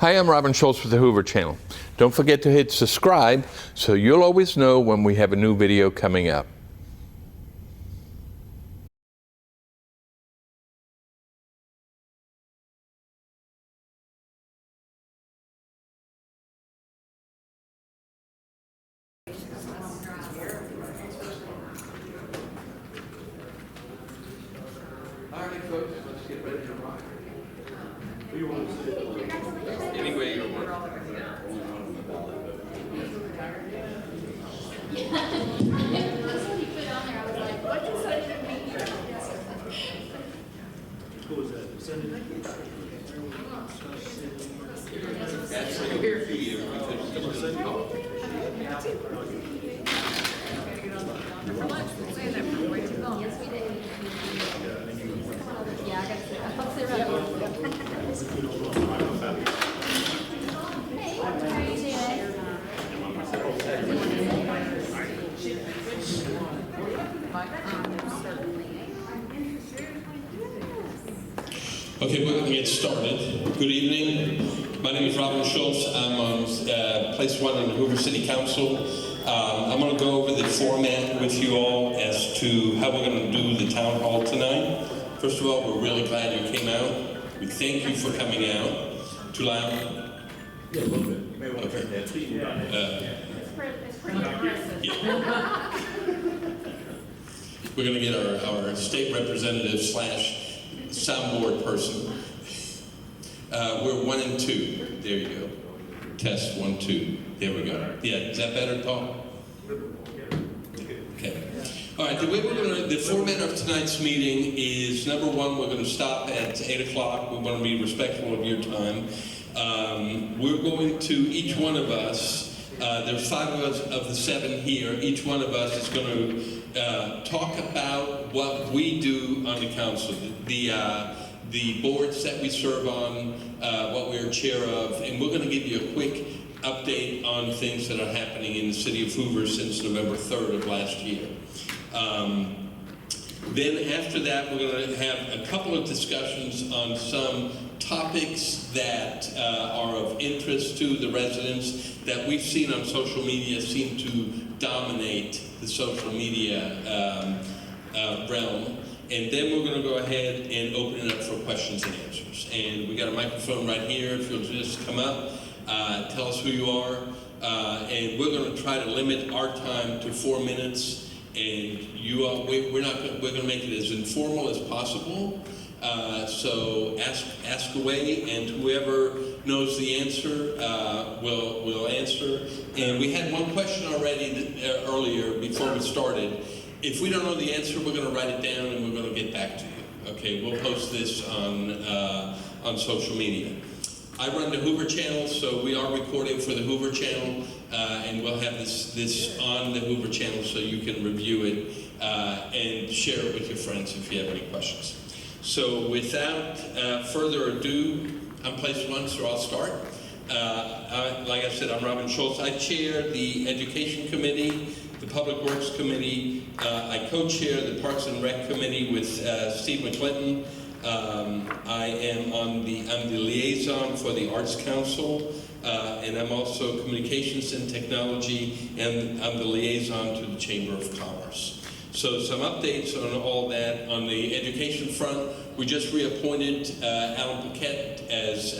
Hi, I'm Robin Schultz with the Hoover channel. Don't forget to hit subscribe so you'll always know when we have a new video coming up. All right, folks, let's get ready to rock. Who you want to say? Any way you want. Who was that? Cindy? That's here for you. Okay, we're going to get started. Good evening. My name is Robin Schultz. I'm on place 1 on the Hoover City Council. I'm going to go over the format with you all as to how we're going to do the town hall tonight. First of all, we're really glad you came out. We thank you for coming out. Too loud? Yeah, a little bit. You may want to turn that. It's pretty aggressive. Yeah. We're going to get our state representative / soundboard person. We're 1 and 2. There you go. Test 1, 2. There we go. Yeah, is that better, Paul? Okay. All right. The format of tonight's meeting is number 1. We're going to stop at 8 o'clock. We want to be respectful of your time. We're going to each one of us. There's 5 of us of the 7 here. Each one of us is going to talk about what we do on the council, the boards that we serve on, what we're chair of, and we're going to give you a quick update on things that are happening in the City of Hoover since November 3rd of last year. Then after that, we're going to have a couple of discussions on some topics that are of interest to the residents that we've seen on social media seem to dominate the social media realm. And then we're going to go ahead and open it up for questions and answers. And we got a microphone right here. If you'll just come up, tell us who you are. And we're going to try to limit our time to 4 minutes. And we're going to make it as informal as possible. So ask away, and whoever knows the answer will answer. And we had one question already earlier before we started. If we don't know the answer, we're going to write it down and we're going to get back to you. Okay, we'll post this on social media. I run the Hoover channel, so we are recording for the Hoover channel, and we'll have this on the Hoover channel so you can review it and share it with your friends if you have any questions. So without further ado, I'm place 1, so I'll start. Like I said, I'm Robin Schultz. I chair the Education Committee, the Public Works Committee. I co-chair the Parks and Rec Committee with Steve McClinton. I'm the liaison for the Arts Council, and I'm also Communications and Technology, and I'm the liaison to the Chamber of Commerce. So some updates on all that. On the education front, we just reappointed Alan Paquette as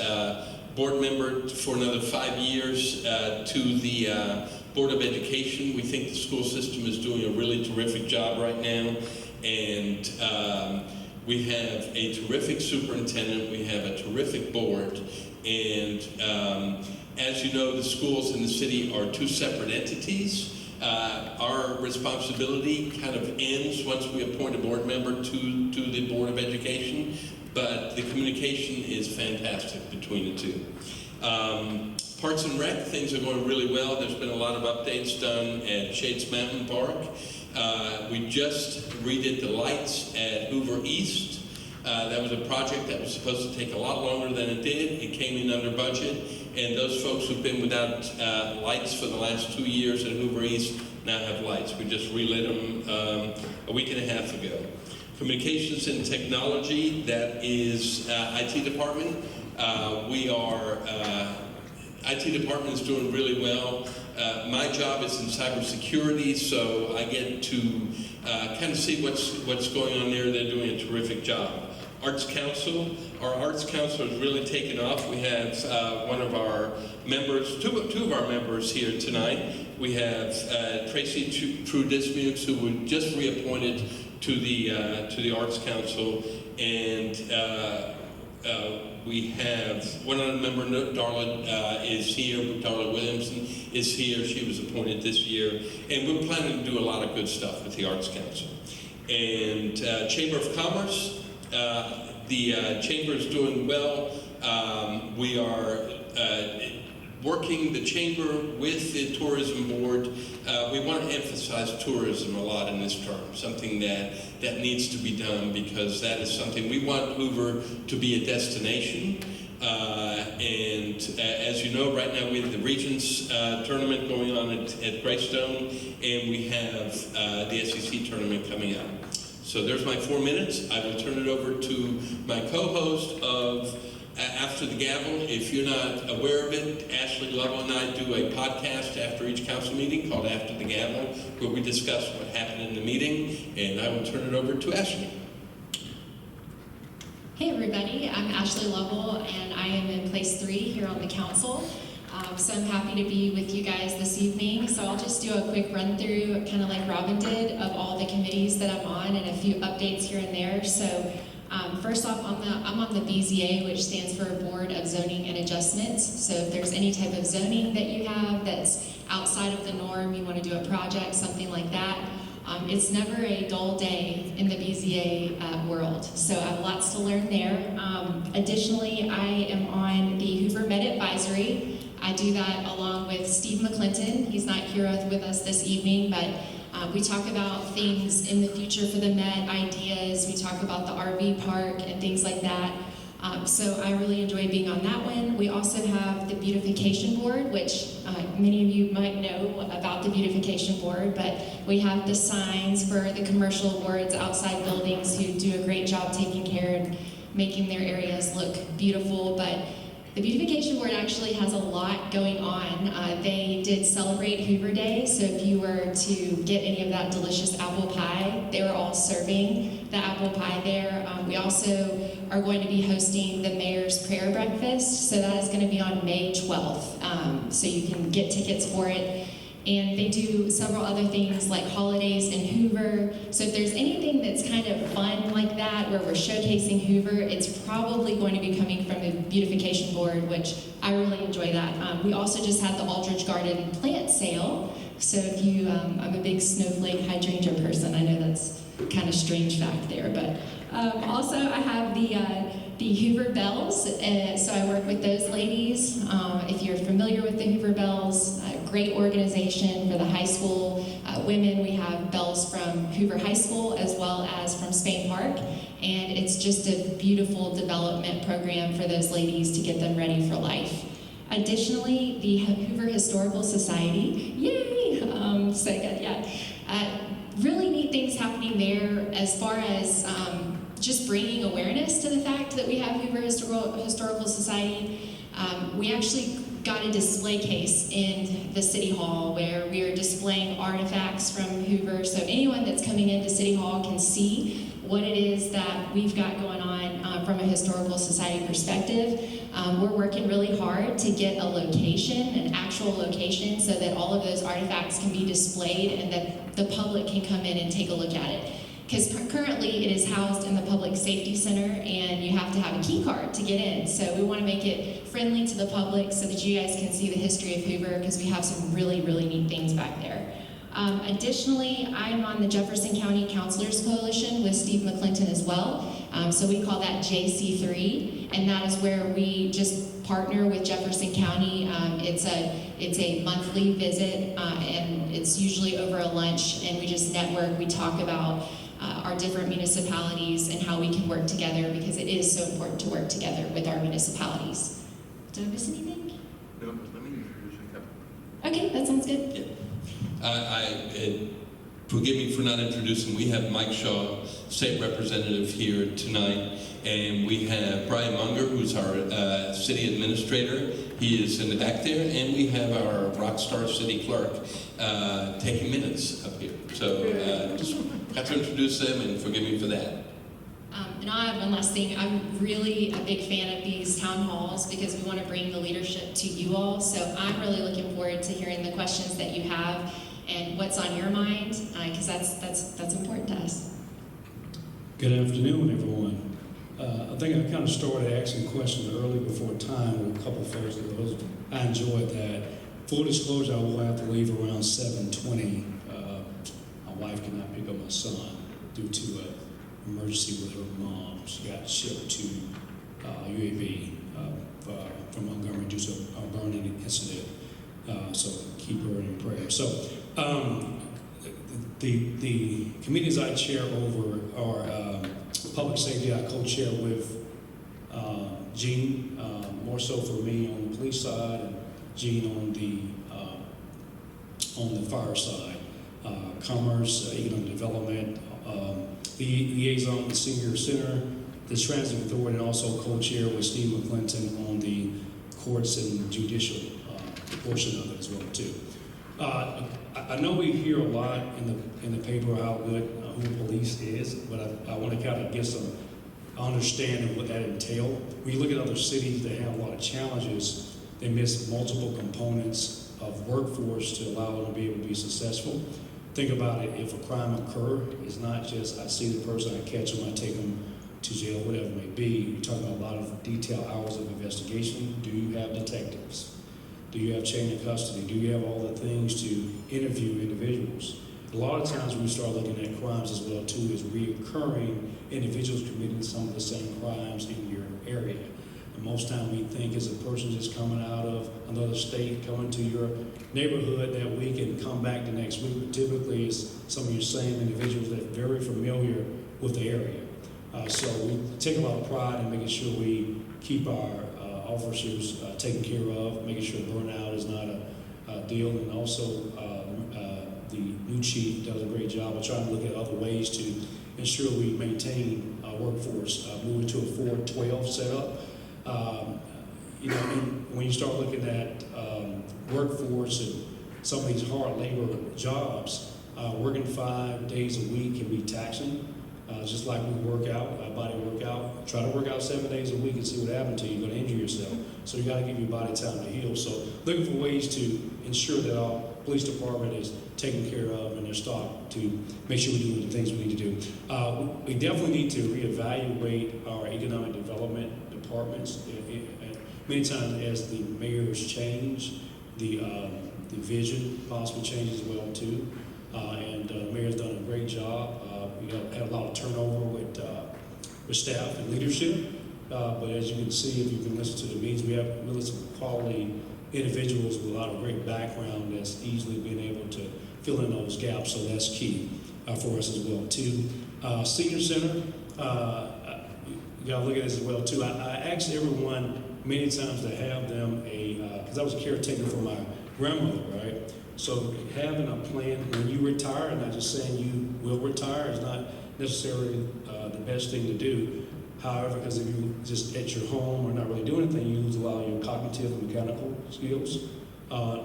board member for another 5 years to the Board of Education. We think the school system is doing a really terrific job right now, and we have a terrific superintendent, we have a terrific board, and as you know, the schools in the city are 2 separate entities. Our responsibility kind of ends once we appoint a board member to the Board of Education, but the communication is fantastic between the 2. Parks and Rec, things are going really well. There's been a lot of updates done at Shades Mountain Park. We just redid the lights at Hoover East. That was a project that was supposed to take a lot longer than it did. It came in under budget, and those folks who've been without lights for the last 2 years at Hoover East now have lights. We just relit them a week and a half ago. Communications and Technology, that is IT department. We are IT department is doing really well. My job is in cybersecurity, so I get to kind of see what's going on there. They're doing a terrific job. Arts Council, our Arts Council has really taken off. We have one of our members, two of our members here tonight. We have Tracy True-Dismukes, who was just reappointed to the Arts Council, and we have one other member, Darla is here. Darla Williamson is here. She was appointed this year, and we're planning to do a lot of good stuff with the Arts Council. And Chamber of Commerce. The Chamber is doing well. We are working the Chamber with the Tourism Board. We want to emphasize tourism a lot in this term, something that needs to be done, because that is something we want Hoover to be a destination. And as you know, right now we have the Regents tournament going on at Greystone, and we have the SEC tournament coming up. So there's my 4 minutes. I will turn it over to my co-host of After the Gavel. If you're not aware of it, Ashley Lovell and I do a podcast after each council meeting called After the Gavel, where we discuss what happened in the meeting, and I will turn it over to Ashley. Hey everybody, I'm Ashley Lovell, and I am in place 3 here on the council. So I'm happy to be with you guys this evening. So I'll just do a quick run through, kind of like Robin did, of all the committees that I'm on and a few updates here and there. So first off, I'm on the BZA, which stands for Board of Zoning and Adjustments. So if there's any type of zoning that you have that's outside of the norm, you want to do a project, something like that, it's never a dull day in the BZA world. So I have lots to learn there. Additionally, I am on the Hoover Med Advisory. I do that along with Steve McClinton. He's not here with us this evening, but we talk about things in the future for the Met, ideas. We talk about the RV park and things like that. So I really enjoy being on that one. We also have the Beautification Board, which many of you might know about the Beautification Board, but we have the signs for the commercial boards outside buildings who do a great job taking care and making their areas look beautiful. But the Beautification Board actually has a lot going on. They did celebrate Hoover Day, so if you were to get any of that delicious apple pie, they were all serving the apple pie there. We also are going to be hosting the Mayor's Prayer Breakfast, so that is going to be on May 12th, so you can get tickets for it. And they do several other things like holidays in Hoover. So if there's anything that's kind of fun like that, where we're showcasing Hoover, it's probably going to be coming from the Beautification Board, which I really enjoy that. We also just had the Aldridge Garden plant sale. So if you, I'm a big snowflake hydrangea person. I know that's kind of strange fact there, but also I have the Hoover Bells, so I work with those ladies. If you're familiar with the Hoover Bells, great organization for the high school women. We have bells from Hoover High School as well as from Spain Park, and it's just a beautiful development program for those ladies to get them ready for life. Additionally, the Hoover Historical Society, yay! So good, yeah. Really neat things happening there as far as just bringing awareness to the fact that we have Hoover Historical Society. We actually got a display case in the City Hall where we are displaying artifacts from Hoover, so anyone that's coming into City Hall can see what it is that we've got going on from a Historical Society perspective. We're working really hard to get a location, an actual location, so that all of those artifacts can be displayed and that the public can come in and take a look at it. Because currently it is housed in the Public Safety Center and you have to have a key card to get in. So we want to make it friendly to the public so that you guys can see the history of Hoover, because we have some really, really neat things back there. Additionally, I'm on the Jefferson County Councilors Coalition with Steve McClinton as well. So we call that JC3, and that is where we just partner with Jefferson County. It's a monthly visit, and it's usually over a lunch, and we just network. We talk about our different municipalities and how we can work together, because it is so important to work together with our municipalities. Did I miss anything? No, let me introduce a couple. Okay, that sounds good. Yeah. Forgive me for not introducing, we have Mike Shaw, State Representative here tonight, and we have Brian Munger, who's our City Administrator. He is in the back there, and we have our rock star City Clerk taking minutes up here. So just got to introduce them, and forgive me for that. And I have one last thing. I'm really a big fan of these town halls because we want to bring the leadership to you all. So I'm really looking forward to hearing the questions that you have and what's on your mind, because that's important to us. Good afternoon, everyone. I think I kind of started asking questions early before time with a couple of folks. I enjoyed that. Full disclosure, I will have to leave around 7:20. My wife cannot pick up my son due to an emergency with her mom. She got shipped to UAB from Montgomery due to a burning incident. So keep her in prayer. So the committees I chair over are public safety. I co-chair with Gene, more so for me on the police side, and Gene on the fire side. Commerce, economic development, the liaison with the senior center, the transit authority, and also co-chair with Steve McClinton on the courts and judicial portion of it as well too. I know we hear a lot in the paper how good Hoover Police is, but I want to kind of get some understanding of what that entails. When you look at other cities that have a lot of challenges, they miss multiple components of workforce to allow them to be able to be successful. Think about it, if a crime occurs, it's not just I see the person, I catch them, I take them to jail, whatever it may be. You're talking about a lot of detailed hours of investigation. Do you have detectives? Do you have chain of custody? Do you have all the things to interview individuals? A lot of times when we start looking at crimes as well too, is reoccurring individuals committing some of the same crimes in your area. And most time we think is a person just coming out of another state, coming to your neighborhood that week and come back the next week. But typically it's some of your same individuals that are very familiar with the area. So we take a lot of pride in making sure we keep our officers taken care of, making sure burnout is not a deal, and also the new chief does a great job of trying to look at other ways to ensure we maintain our workforce, moving to a 4-12 setup. And when you start looking at workforce and some of these hard labor jobs, working 5 days a week can be taxing. Just like we work out, our body work out. Try to work out 7 days a week and see what happens to you. You're going to injure yourself. So you got to give your body time to heal. So looking for ways to ensure that our police department is taken care of and they're stocked to make sure we're doing the things we need to do. We definitely need to reevaluate our economic development departments. Many times as the mayors change, the vision possibly changes as well too. And the mayor's done a great job. We had a lot of turnover with staff and leadership. But as you can see, if you can listen to the meetings, we have really some quality individuals with a lot of great background that's easily being able to fill in those gaps. So that's key for us as well too. Senior center, you gotta look at this as well too. I asked everyone many times to have them because I was a caretaker for my grandmother, right? So having a plan when you retire, and not just saying you will retire, is not necessarily the best thing to do. However, because if you just at your home or not really doing anything, you lose a lot of your cognitive and mechanical skills.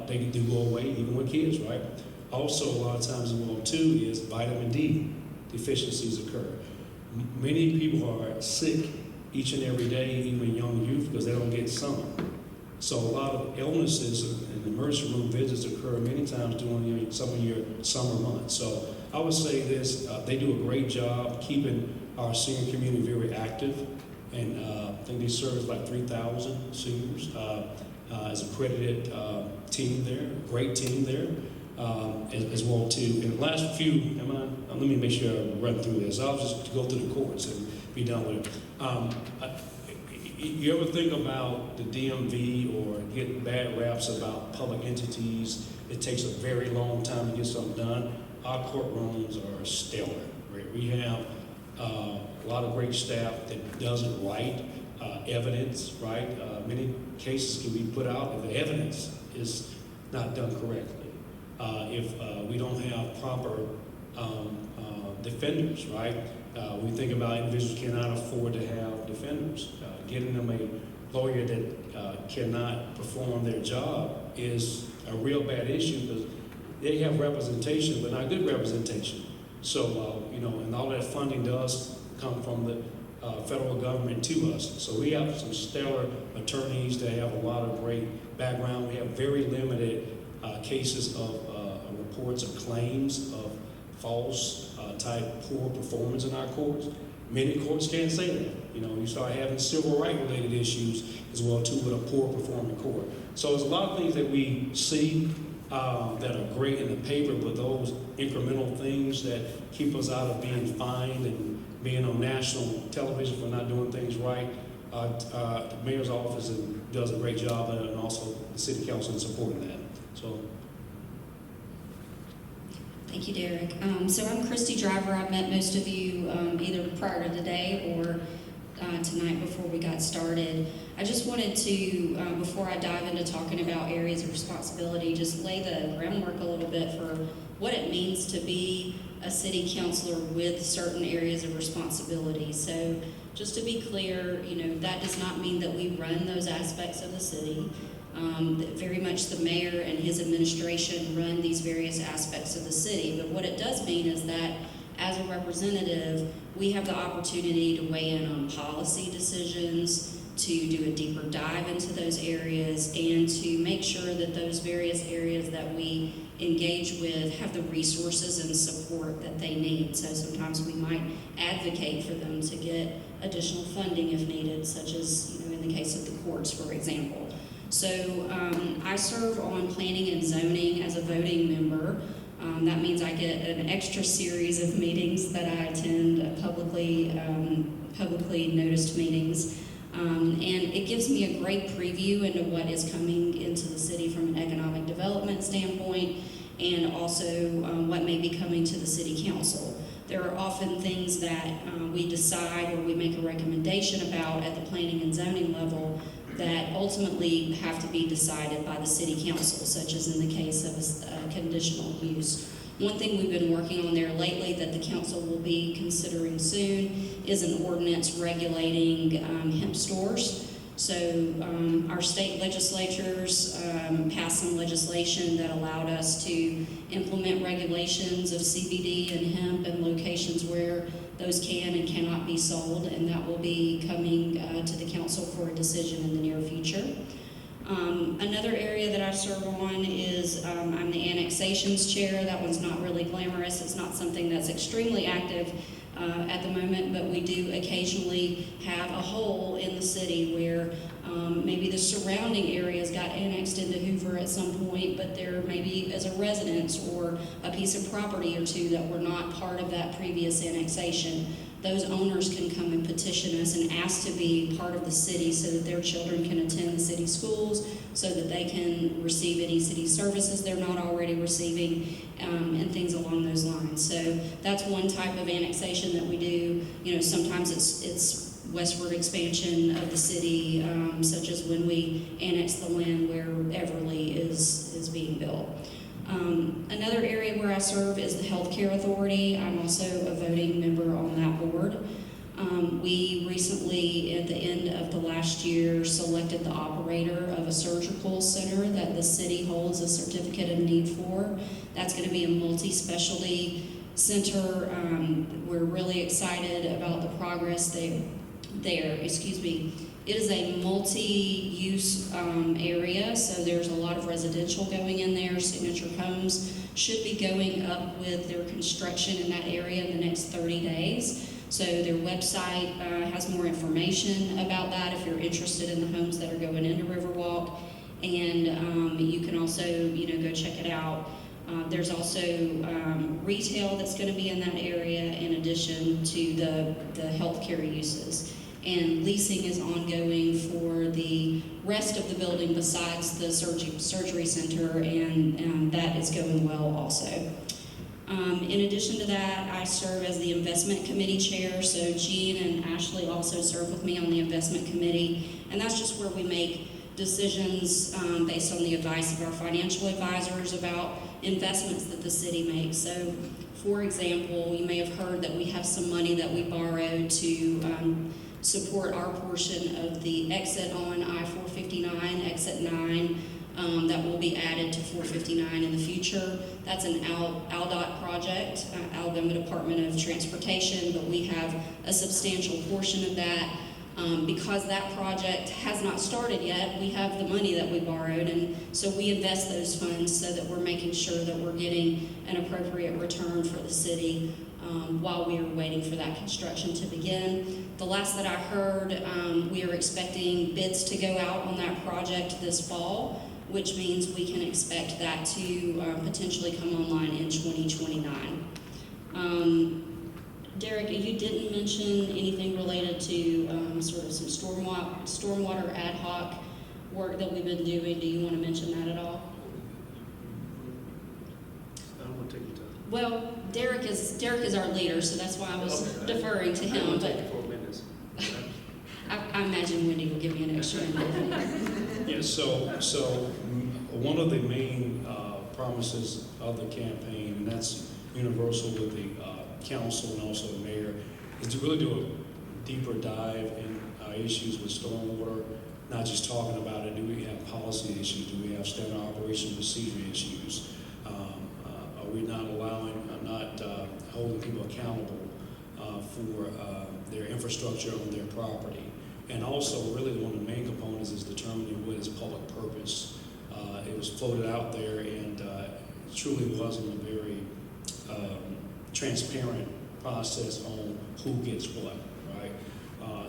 They do go away, even with kids, right? Also, a lot of times as well too is vitamin D deficiencies occur. Many people are sick each and every day, even young youth, because they don't get sun. So a lot of illnesses and emergency room visits occur many times during some of your summer months. So I would say this, they do a great job keeping our senior community very active. And I think they serve like 3,000 seniors as accredited team there, great team there as well too. And the last few, let me make sure I run through this. I'll just go through the courts and be done with it. You ever think about the DMV or get bad raps about public entities? It takes a very long time to get something done. Our courtrooms are stellar. Right? We have a lot of great staff that does it right. Evidence, right? Many cases can be put out if the evidence is not done correctly. If we don't have proper defenders, right? We think about individuals cannot afford to have defenders. Getting them a lawyer that cannot perform their job is a real bad issue because they have representation, but not good representation. So, and all that funding does come from the federal government to us. So we have some stellar attorneys that have a lot of great background. We have very limited cases of reports of claims of false type poor performance in our courts. Many courts can't say that. You start having civil rights related issues as well too with a poor performing court. So there's a lot of things that we see that are great in the paper, but those incremental things that keep us out of being fined and being on national television for not doing things right, the mayor's office does a great job, and also the city council in supporting that. So. Thank you, Derrick. So I'm Khristi Driver. I've met most of you either prior to today or tonight before we got started. I just wanted to, before I dive into talking about areas of responsibility, just lay the groundwork a little bit for what it means to be a city councilor with certain areas of responsibility. So just to be clear, that does not mean that we run those aspects of the city. Very much the mayor and his administration run these various aspects of the city. But what it does mean is that as a representative, we have the opportunity to weigh in on policy decisions, to do a deeper dive into those areas, and to make sure that those various areas that we engage with have the resources and support that they need. So sometimes we might advocate for them to get additional funding if needed, such as in the case of the courts, for example. So I serve on planning and zoning as a voting member. That means I get an extra series of meetings that I attend, publicly noticed meetings. And it gives me a great preview into what is coming into the city from an economic development standpoint, and also what may be coming to the city council. There are often things that we decide or we make a recommendation about at the planning and zoning level that ultimately have to be decided by the city council, such as in the case of a conditional use. One thing we've been working on there lately that the council will be considering soon is an ordinance regulating hemp stores. So our state legislatures passed some legislation that allowed us to implement regulations of CBD and hemp in locations where those can and cannot be sold, and that will be coming to the council for a decision in the near future. Another area that I serve on is I'm the annexations chair. That one's not really glamorous. It's not something that's extremely active at the moment, but we do occasionally have a hole in the city where maybe the surrounding areas got annexed into Hoover at some point, but there maybe as a residence or a piece of property or two that were not part of that previous annexation. Those owners can come and petition us and ask to be part of the city so that their children can attend the city schools, so that they can receive any city services they're not already receiving, and things along those lines. So that's one type of annexation that we do. Sometimes it's westward expansion of the city, such as when we annex the land where Everly is being built. Another area where I serve is the Healthcare Authority. I'm also a voting member on that board. We recently, at the end of the last year, selected the operator of a surgical center that the city holds a certificate of need for. That's going to be a multi-specialty center. We're really excited about the progress there. It is a multi-use area, so there's a lot of residential going in there. Signature homes should be going up with their construction in that area in the next 30 days. So their website has more information about that if you're interested in the homes that are going into Riverwalk. And you can also, go check it out. There's also retail that's going to be in that area in addition to the healthcare uses. And leasing is ongoing for the rest of the building besides the surgery center, and that is going well also. In addition to that, I serve as the investment committee chair, so Jean and Ashley also serve with me on the investment committee, and that's just where we make decisions based on the advice of our financial advisors about investments that the city makes. So, for example, you may have heard that we have some money that we borrowed to support our portion of the exit on I-459, exit 9, that will be added to 459 in the future. That's an ALDOT project, Alabama Department of Transportation, but we have a substantial portion of that. Because that project has not started yet, we have the money that we borrowed, and so we invest those funds so that we're making sure that we're getting an appropriate return for the city while we are waiting for that construction to begin. The last that I heard, we are expecting bids to go out on that project this fall, which means we can expect that to potentially come online in 2029. Derrick, you didn't mention anything related to sort of some stormwater ad hoc work that we've been doing. Do you want to mention that at all? I don't want to take your time. Well, Derrick is our leader, so that's why I was deferring to him. But 4 minutes. I imagine Wendy will give me an extra minute. Yeah, so one of the main promises of the campaign, and that's universal with the council and also the mayor, is to really do a deeper dive in issues with stormwater, not just talking about it. Do we have policy issues? Do we have standard operation procedure issues? Are we not holding people accountable for their infrastructure on their property? And also, really, one of the main components is determining what is public purpose. It was floated out there, and it truly wasn't a very transparent process on who gets what, right?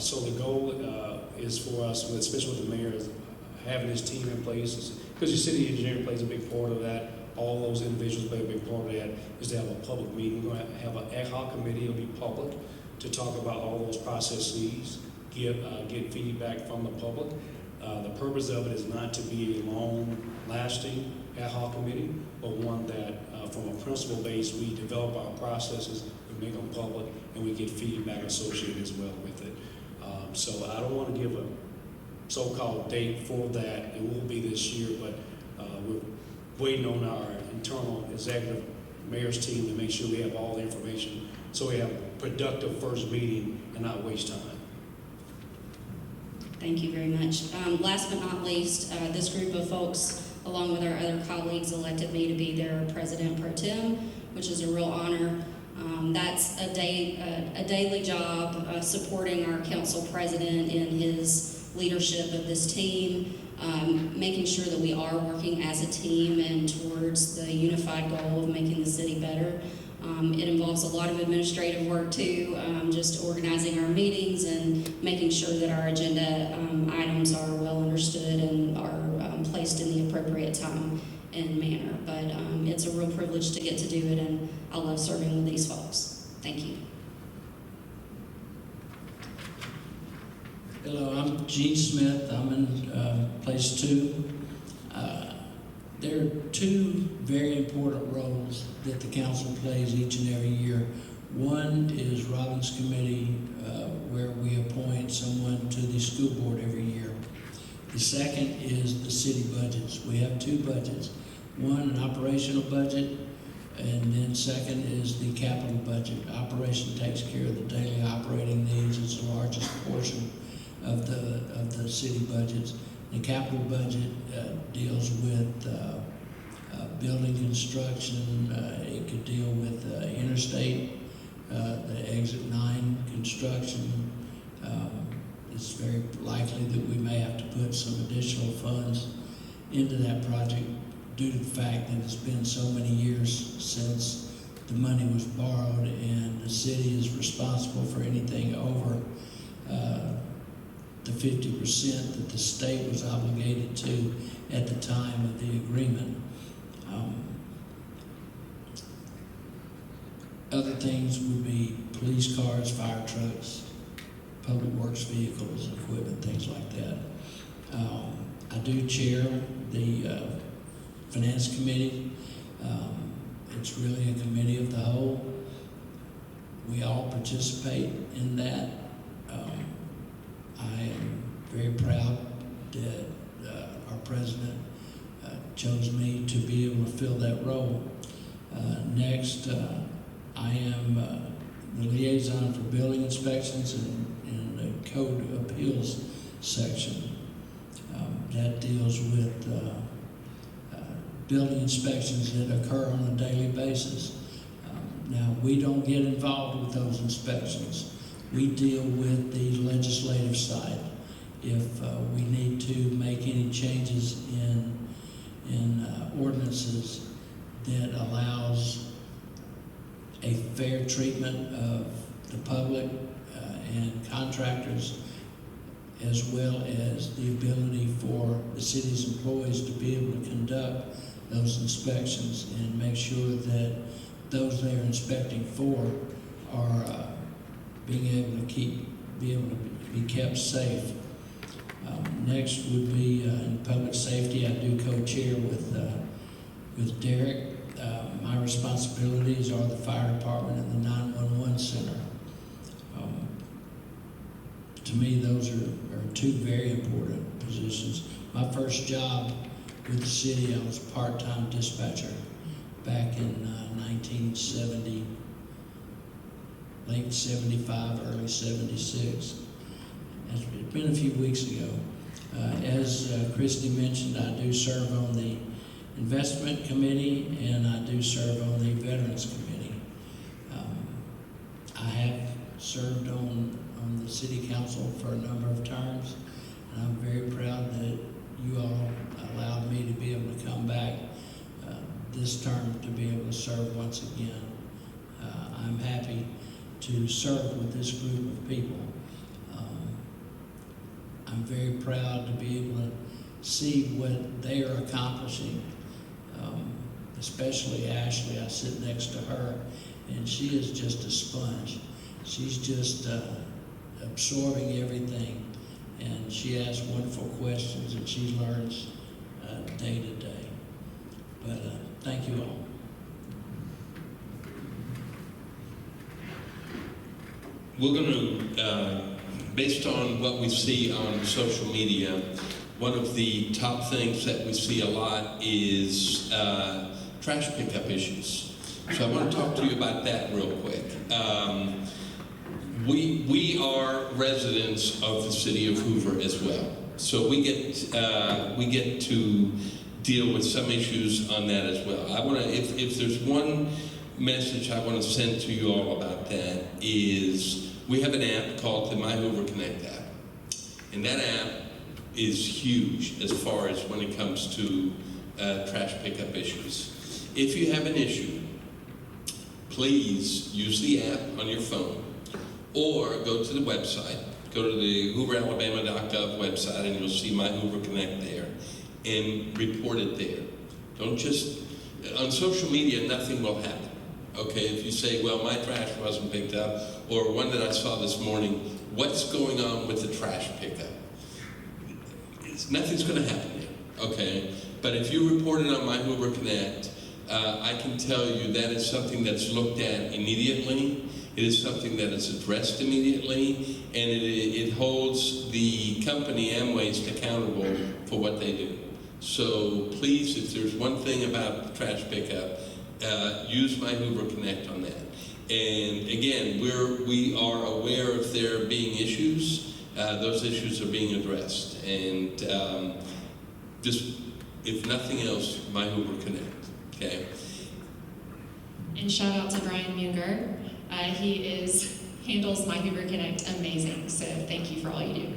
So the goal is for us, especially with the mayor, is having his team in place, because your city engineer plays a big part of that. All those individuals play a big part of that, is to have a public meeting. We're going to have an ad hoc committee. It'll be public to talk about all those processes, get feedback from the public. The purpose of it is not to be a long-lasting ad hoc committee, but one that, from a principle base, we develop our processes, we make them public, and we get feedback associated as well with it. So I don't want to give a so-called date for that. It will be this year, but we're waiting on our internal executive mayor's team to make sure we have all the information so we have a productive first meeting and not waste time. Thank you very much. Last but not least, this group of folks, along with our other colleagues, elected me to be their president pro-tem, which is a real honor. That's a daily job supporting our council president in his leadership of this team, making sure that we are working as a team and towards the unified goal of making the city better. It involves a lot of administrative work too, just organizing our meetings and making sure that our agenda items are well understood and are placed in the appropriate time and manner. But it's a real privilege to get to do it, and I love serving with these folks. Thank you. Hello, I'm Gene Smith. I'm in place 2. There are 2 very important roles that the council plays each and every year. One is Robin's committee, where we appoint someone to the school board every year. The second is the city budgets. We have 2 budgets. One, an operational budget, and then second is the capital budget. Operation takes care of the daily operating needs. It's the largest portion of the city budgets. The capital budget deals with building construction. It could deal with interstate, the exit 9 construction. It's very likely that we may have to put some additional funds into that project due to the fact that it's been so many years since the money was borrowed, and the city is responsible for anything over the 50% that the state was obligated to at the time of the agreement. Other things would be police cars, fire trucks, public works vehicles, equipment, things like that. I do chair the finance committee. It's really a committee of the whole. We all participate in that. I am very proud that our president chose me to be able to fill that role. Next, I am the liaison for building inspections and the code appeals section. That deals with building inspections that occur on a daily basis. Now, we don't get involved with those inspections. We deal with the legislative side. If we need to make any changes in ordinances that allows a fair treatment of the public and contractors, as well as the ability for the city's employees to be able to conduct those inspections and make sure that those they are inspecting for are being able to be kept safe. Next would be in public safety. I do co-chair with Derrick. My responsibilities are the fire department and the 911 center. To me, those are two very important positions. My first job with the city, I was a part-time dispatcher back in 1970, late 75, early 76. It's been a few weeks ago. As Khristi mentioned, I do serve on the investment committee and I do serve on the veterans committee. I have served on the city council for a number of terms, and I'm very proud that you all allowed me to be able to come back this term to be able to serve once again. I'm happy to serve with this group of people. I'm very proud to be able to see what they are accomplishing, especially Ashley. I sit next to her, and she is just a sponge. She's just absorbing everything, and she asks wonderful questions, and she learns day to day. But thank you all. We're going to, based on what we see on social media, one of the top things that we see a lot is trash pickup issues. So I want to talk to you about that real quick. We are residents of the City of Hoover as well, so we get to deal with some issues on that as well. I want to, if there's one message I want to send to you all about that is we have an app called the My Hoover Connect app, and that app is huge as far as when it comes to trash pickup issues. If you have an issue, please use the app on your phone or go to the website. Go to the hooveralabama.gov website and you'll see My Hoover Connect there and report it there. Don't just, on social media, nothing will happen. Okay, if you say, well, my trash wasn't picked up, or one that I saw this morning, what's going on with the trash pickup? Nothing's going to happen there, okay? But if you report it on My Hoover Connect, I can tell you that is something that's looked at immediately. It is something that is addressed immediately, and it holds the company Amwaste accountable for what they do. So please, if there's one thing about trash pickup, use My Hoover Connect on that. And again, we are aware of there being issues. Those issues are being addressed. And just, if nothing else, My Hoover Connect, okay? And shout out to Brian Munger. He handles My Hoover Connect amazing, so thank you for all you do.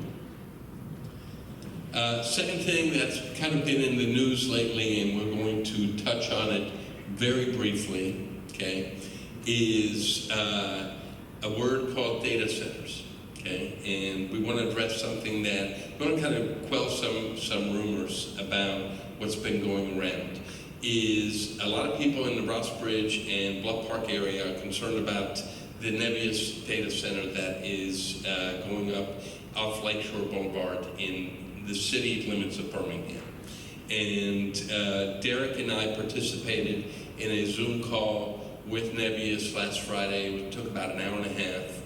Second thing that's kind of been in the news lately, and we're going to touch on it very briefly, okay, is a word called data centers, okay? And we want to address something that, we want to kind of quell some rumors about what's been going around. Is a lot of people in the Rossbridge and Bluff Park area are concerned about the Nebius data center that is going up off Lakeshore Boulevard in the city limits of Birmingham. And Derrick and I participated in a Zoom call with Nebius last Friday. It took about an hour and a half.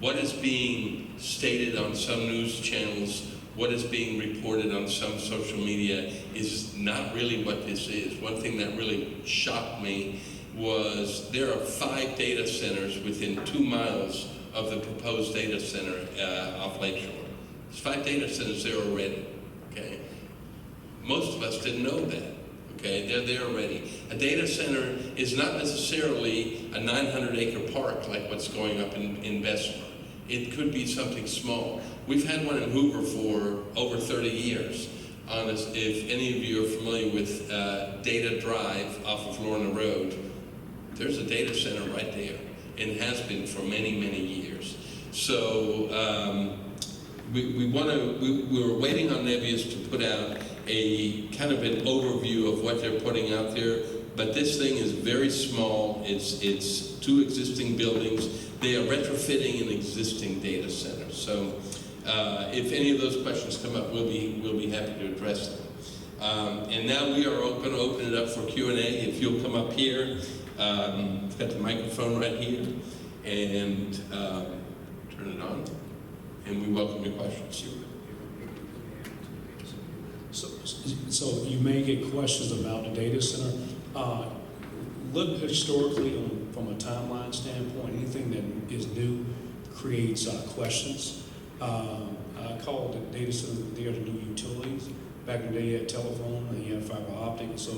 What is being stated on some news channels what is being reported on some social media is not really what this is. One thing that really shocked me was there are 5 data centers within 2 miles of the proposed data center off Lakeshore. There's 5 data centers there already, okay? Most of us didn't know that, okay? They're there already. A data center is not necessarily a 900-acre park like what's going up in Bessemer. It could be something small. We've had one in Hoover for over 30 years. If any of you are familiar with Data Drive off of Lorna Road, there's a data center right there, and has been for many, many years. So we were waiting on Nebius to put out a kind of an overview of what they're putting out there, but this thing is very small. It's 2 existing buildings. They are retrofitting an existing data center. So if any of those questions come up, we'll be happy to address them. And now we are going to open it up for Q&A. If you'll come up here, we've got the microphone right here, and turn it on, and we welcome your questions. So you may get questions about the data center. Look historically from a timeline standpoint, anything that is new creates questions. I call the data center, they are the new utilities. Back in the day, you had telephone and you had fiber optic, so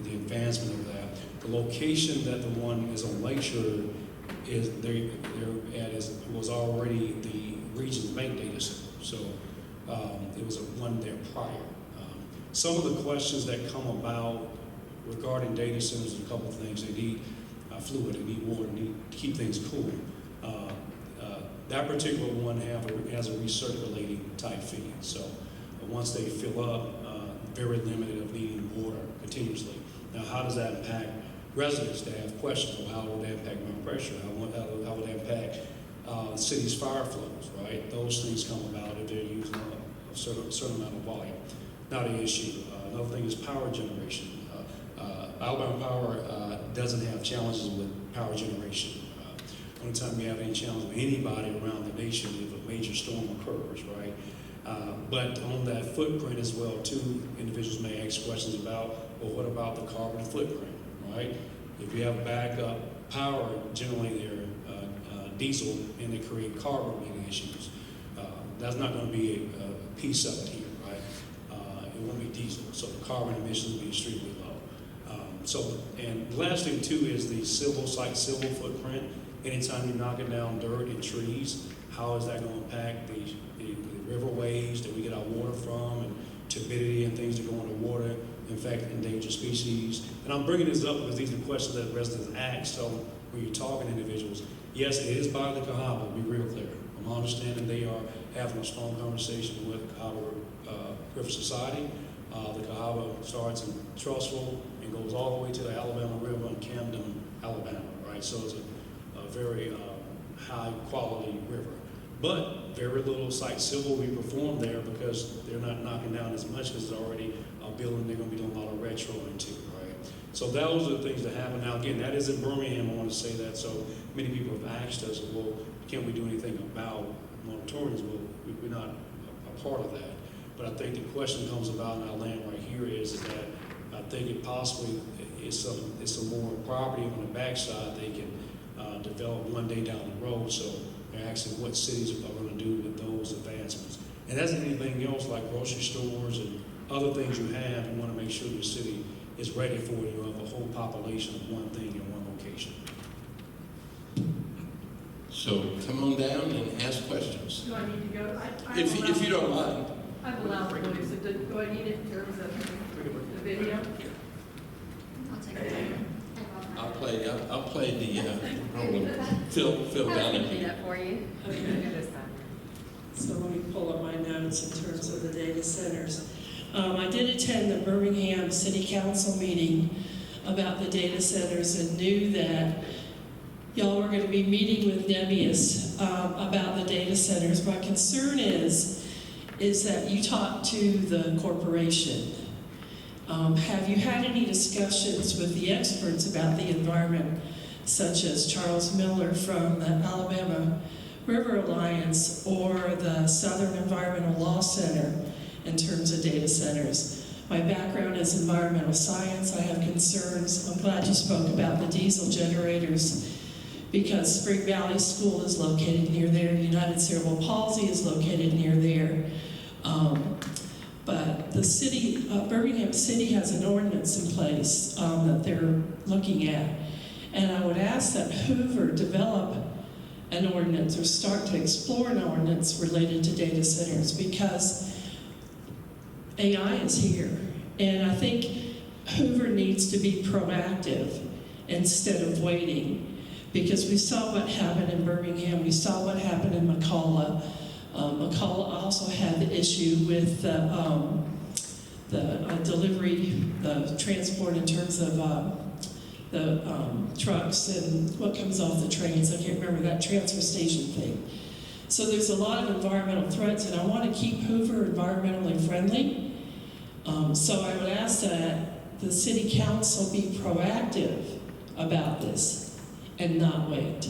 the advancement of that. The location that the one is on Lakeshore is was already the region's main data center. So it was one there prior. Some of the questions that come about regarding data centers, a couple of things. They need fluid, they need water, they need to keep things cool. That particular one has a recirculating type fee. So once they fill up, very limited of needing water continuously. Now, how does that impact residents that have questions? Well, how will that impact my pressure? How will that impact the city's fire flows, right? Those things come about if they're using a certain amount of volume. Not an issue. Another thing is power generation. Alabama Power doesn't have challenges with power generation. Only time we have any challenge with anybody around the nation if a major storm occurs, right? But on that footprint as well, too, individuals may ask questions about, well, what about the carbon footprint, right? If you have backup power, generally they're diesel, and they create carbon-related issues. That's not going to be a piece of it here, right? It won't be diesel, so the carbon emissions will be extremely low. And the last thing, too, is the civil footprint. Anytime you're knocking down dirt and trees, how is that going to impact the riverways that we get our water from, and turbidity and things that go into water, in fact, endangered species? And I'm bringing this up because these are questions that residents ask. So when you're talking to individuals, yes, it is by the Cahaba, to be real clear. I'm understanding they are having a strong conversation with Cahaba River Society. The Cahaba starts in Trussville and goes all the way to the Alabama River in Camden, Alabama, right? So it's a very high quality river. But very little site civil will be performed there because they're not knocking down as much because it's already a building they're going to be doing a lot of retro into, right? So those are the things that happen. Now, again, that is in Birmingham, I want to say that. So many people have asked us, well, can't we do anything about moratoriums? Well, we're not a part of that. But I think the question comes about, and I'll land right here, is that I think it possibly is some more property on the backside they can develop one day down the road. So they're asking what cities are going to do with those advancements. And as anything else, like grocery stores and other things you have, you want to make sure your city is ready for it. You have a whole population of one thing in one location. So come on down and ask questions. Do I need to go? If you don't mind. I'm allowed to go, so do I need it in terms of the video? I'll take it. I'll play the Phil I down can there. do that for you. So let me pull up my notes in terms of the data centers. I did attend the Birmingham City Council meeting about the data centers and knew that y'all were going to be meeting with Nebius about the data centers. My concern is that you talked to the corporation. Have you had any discussions with the experts about the environment, such as Charles Miller from the Alabama River Alliance or the Southern Environmental Law Center, in terms of data centers. My background is environmental science. I have concerns. I'm glad you spoke about the diesel generators because Spring Valley School is located near there. United Cerebral Palsy is located near there. But the city, Birmingham City has an ordinance in place that they're looking at. And I would ask that Hoover develop an ordinance or start to explore an ordinance related to data centers because AI is here. And I think Hoover needs to be proactive instead of waiting because we saw what happened in Birmingham, we saw what happened in McCalla. McCalla also had the issue with the delivery, the transport in terms of the trucks and what comes off the trains. I can't remember that transfer station thing. So there's a lot of environmental threats, and I want to keep Hoover environmentally friendly. So I would ask that the city council be proactive about this and not wait.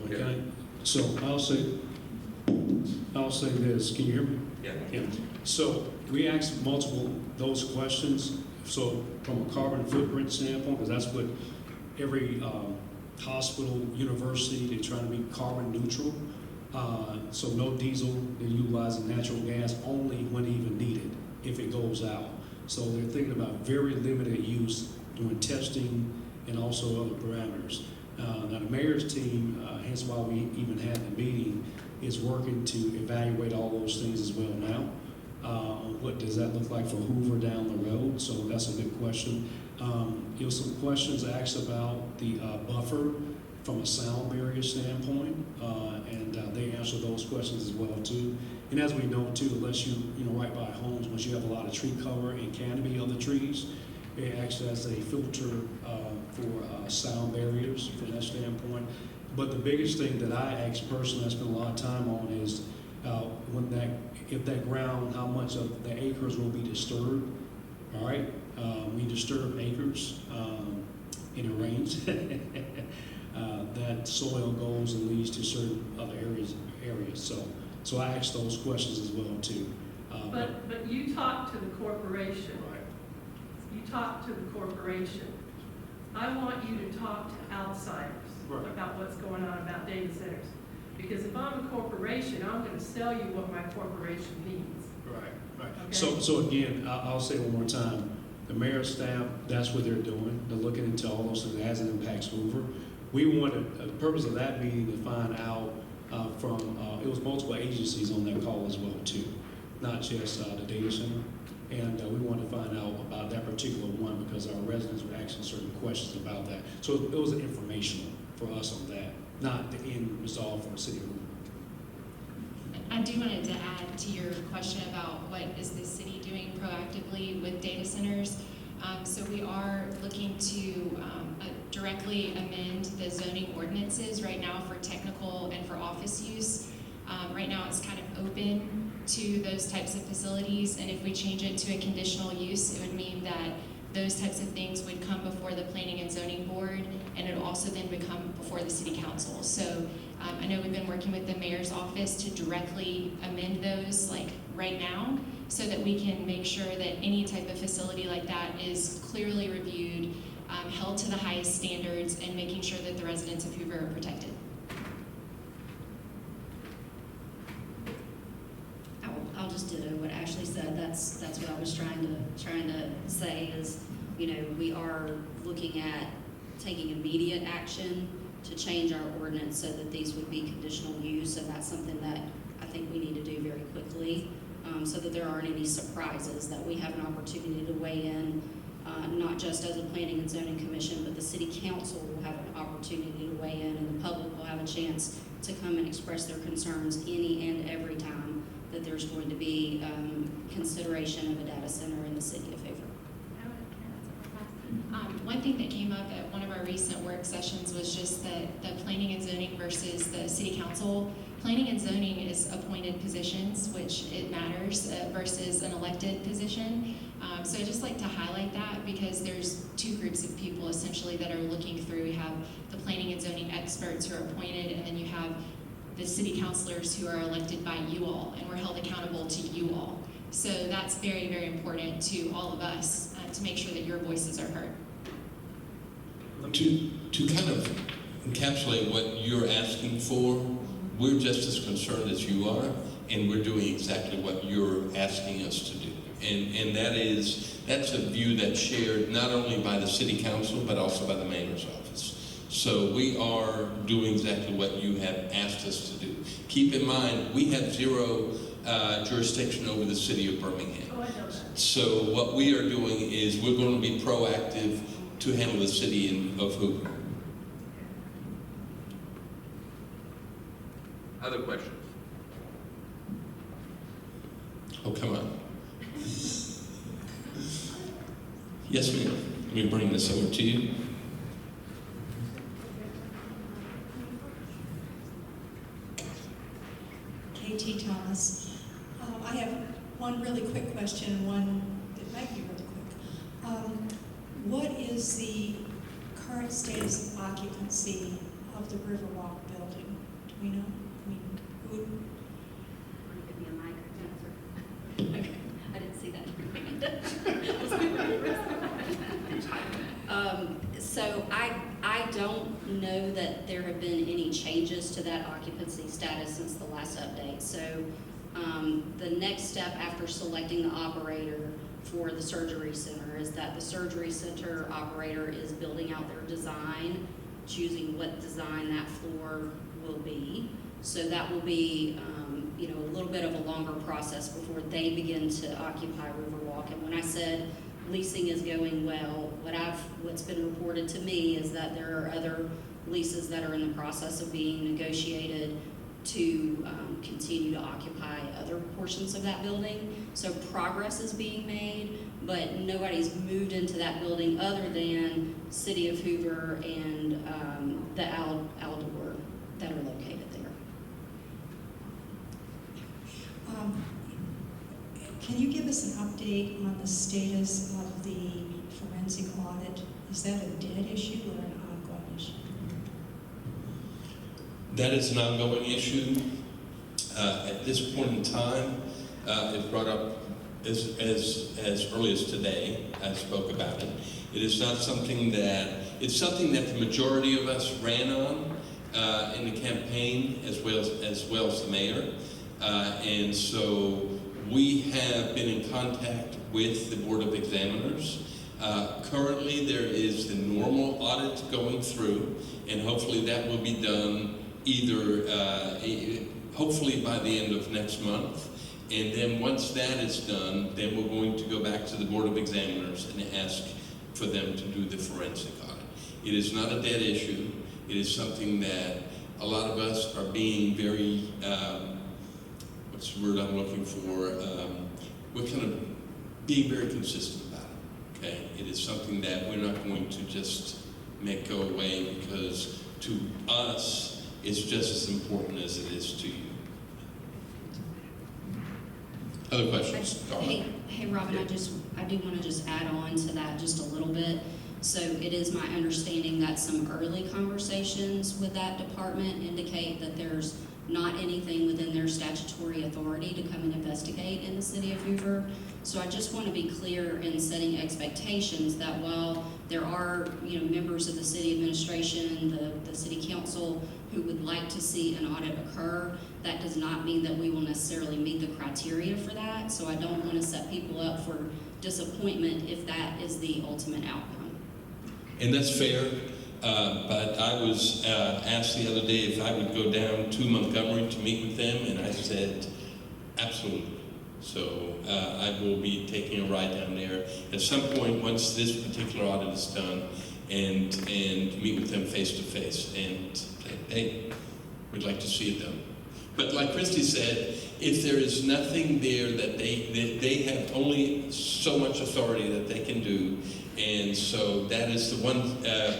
Okay. So I'll say this. Can you hear me? Yeah. So we asked multiple those questions. So from a carbon footprint standpoint, because that's what every hospital, university, they're trying to be carbon neutral. So no diesel, they're utilizing natural gas only when even needed, if it goes out. So they're thinking about very limited use, doing testing, and also other parameters. Now the mayor's team, hence why we even had the meeting, is working to evaluate all those things as well now. What does that look like for Hoover down the road? So that's a good question. There was some questions asked about the buffer from a sound barrier standpoint, and they answered those questions as well too. And as we know too, unless you right by homes, once you have a lot of tree cover and canopy of the trees, it acts as a filter for sound barriers from that standpoint. But the biggest thing that I actually personally I spend a lot of time on is if that ground, how much of the acres will be disturbed. All right, we disturb acres and it rains. That soil goes and leads to certain other areas. So I asked those questions as well too. But you talk to the corporation. Right. You talk to the corporation. I want you to talk to outsiders about what's going on about data centers. Because if I'm a corporation, I'm going to sell you what my corporation needs. Right. Okay? So again, I'll say one more time. The mayor's staff, that's what they're doing. They're looking into all those things as it impacts Hoover. We wanted, the purpose of that meeting to find out it was multiple agencies on that call as well too, not just the data center. And we wanted to find out about that particular one because our residents were asking certain questions about that. So it was informational for us on that, not the end result for the City of Hoover. I do wanted to add to your question about what is the city doing proactively with data centers. So we are looking to directly amend the zoning ordinances right now for technical and for office use. Right now it's kind of open to those types of facilities, and if we change it to a conditional use, it would mean that those types of things would come before the Planning and Zoning Board, and it would also then become before the City Council. So I know we've been working with the Mayor's office to directly amend those like right now, so that we can make sure that any type of facility like that is clearly reviewed, held to the highest standards, and making sure that the residents of Hoover are protected. I'll just ditto what Ashley said. That's what I was trying to say is, we are looking at taking immediate action to change our ordinance so that these would be conditional use, and that's something that I think we need to do very quickly, so that there aren't any surprises, that we have an opportunity to weigh in, not just as a Planning and Zoning Commission, but the City Council will have an opportunity to weigh in, and the public will have a chance to come and express their concerns any and every time that there's going to be consideration of a data center in the City of Hoover. One thing that came up at one of our recent work sessions was just the planning and zoning versus the city council. Planning and zoning is appointed positions, which it matters, versus an elected position. So I just like to highlight that because there's two groups of people essentially that are looking through. We have the planning and zoning experts who are appointed, and then you have the city councilors who are elected by you all, and we're held accountable to you all. So that's very, very important to all of us to make sure that your voices are heard. To kind of encapsulate what you're asking for, we're just as concerned as you are, and we're doing exactly what you're asking us to do. And that's a view that's shared not only by the city council, but also by the mayor's office. So we are doing exactly what you have asked us to do. Keep in mind, we have zero jurisdiction over the city of Birmingham. Oh, I know that. So what we are doing is we're going to be proactive to handle the city of Hoover. Other questions? Oh, come on. Yes, ma'am. Let me bring this over to you. KT Thomas. I have one really quick question and one that might be really quick. What is the current status of occupancy of the Riverwalk building? Do we know? I mean, who? Give me a mic or answer. Okay, I didn't see that. So I don't know that there have been any changes to that occupancy status since the last update. So the next step after selecting the operator for the surgery center is that the surgery center operator is building out their design, choosing what design that floor will be. So that will be a little bit of a longer process before they begin to occupy Riverwalk. And when I said leasing is going well, what's been reported to me is that there are other leases that are in the process of being negotiated to continue to occupy other portions of that building. So progress is being made, but nobody's moved into that building other than City of Hoover and the Aldor that are located there. Can you give us an update on the status of the forensic audit? Is that a dead issue or an ongoing issue? That is an ongoing issue. At this point in time, it's brought up as early as today. I spoke about it. It is not something it's something that the majority of us ran on in the campaign as well as the mayor. And so we have been in contact with the Board of Examiners. Currently, there is the normal audit going through, and hopefully that will be done hopefully by the end of next month. And then once that is done, then we're going to go back to the Board of Examiners and ask for them to do the forensic audit. It is not a dead issue. It is something that a lot of us are being very, what's the word I'm looking for? We're kind of being very consistent about it, okay? It is something that we're not going to just make go away, because to us, it's just as important as it is to you. Other questions? Hey, Robin, I do want to just add on to that just a little bit. So it is my understanding that some early conversations with that department indicate that there's not anything within their statutory authority to come and investigate in the City of Hoover. So I just want to be clear in setting expectations that while there are members of the city administration, the city council who would like to see an audit occur, that does not mean that we will necessarily meet the criteria for that. So I don't want to set people up for disappointment if that is the ultimate outcome. And that's fair. But I was asked the other day if I would go down to Montgomery to meet with them, and I said, absolutely. So I will be taking a ride down there at some point once this particular audit is done, and meet with them face to face. And hey, we'd like to see it done. But like Khristi said, if there is nothing there that they have only so much authority that they can do. And so that is the one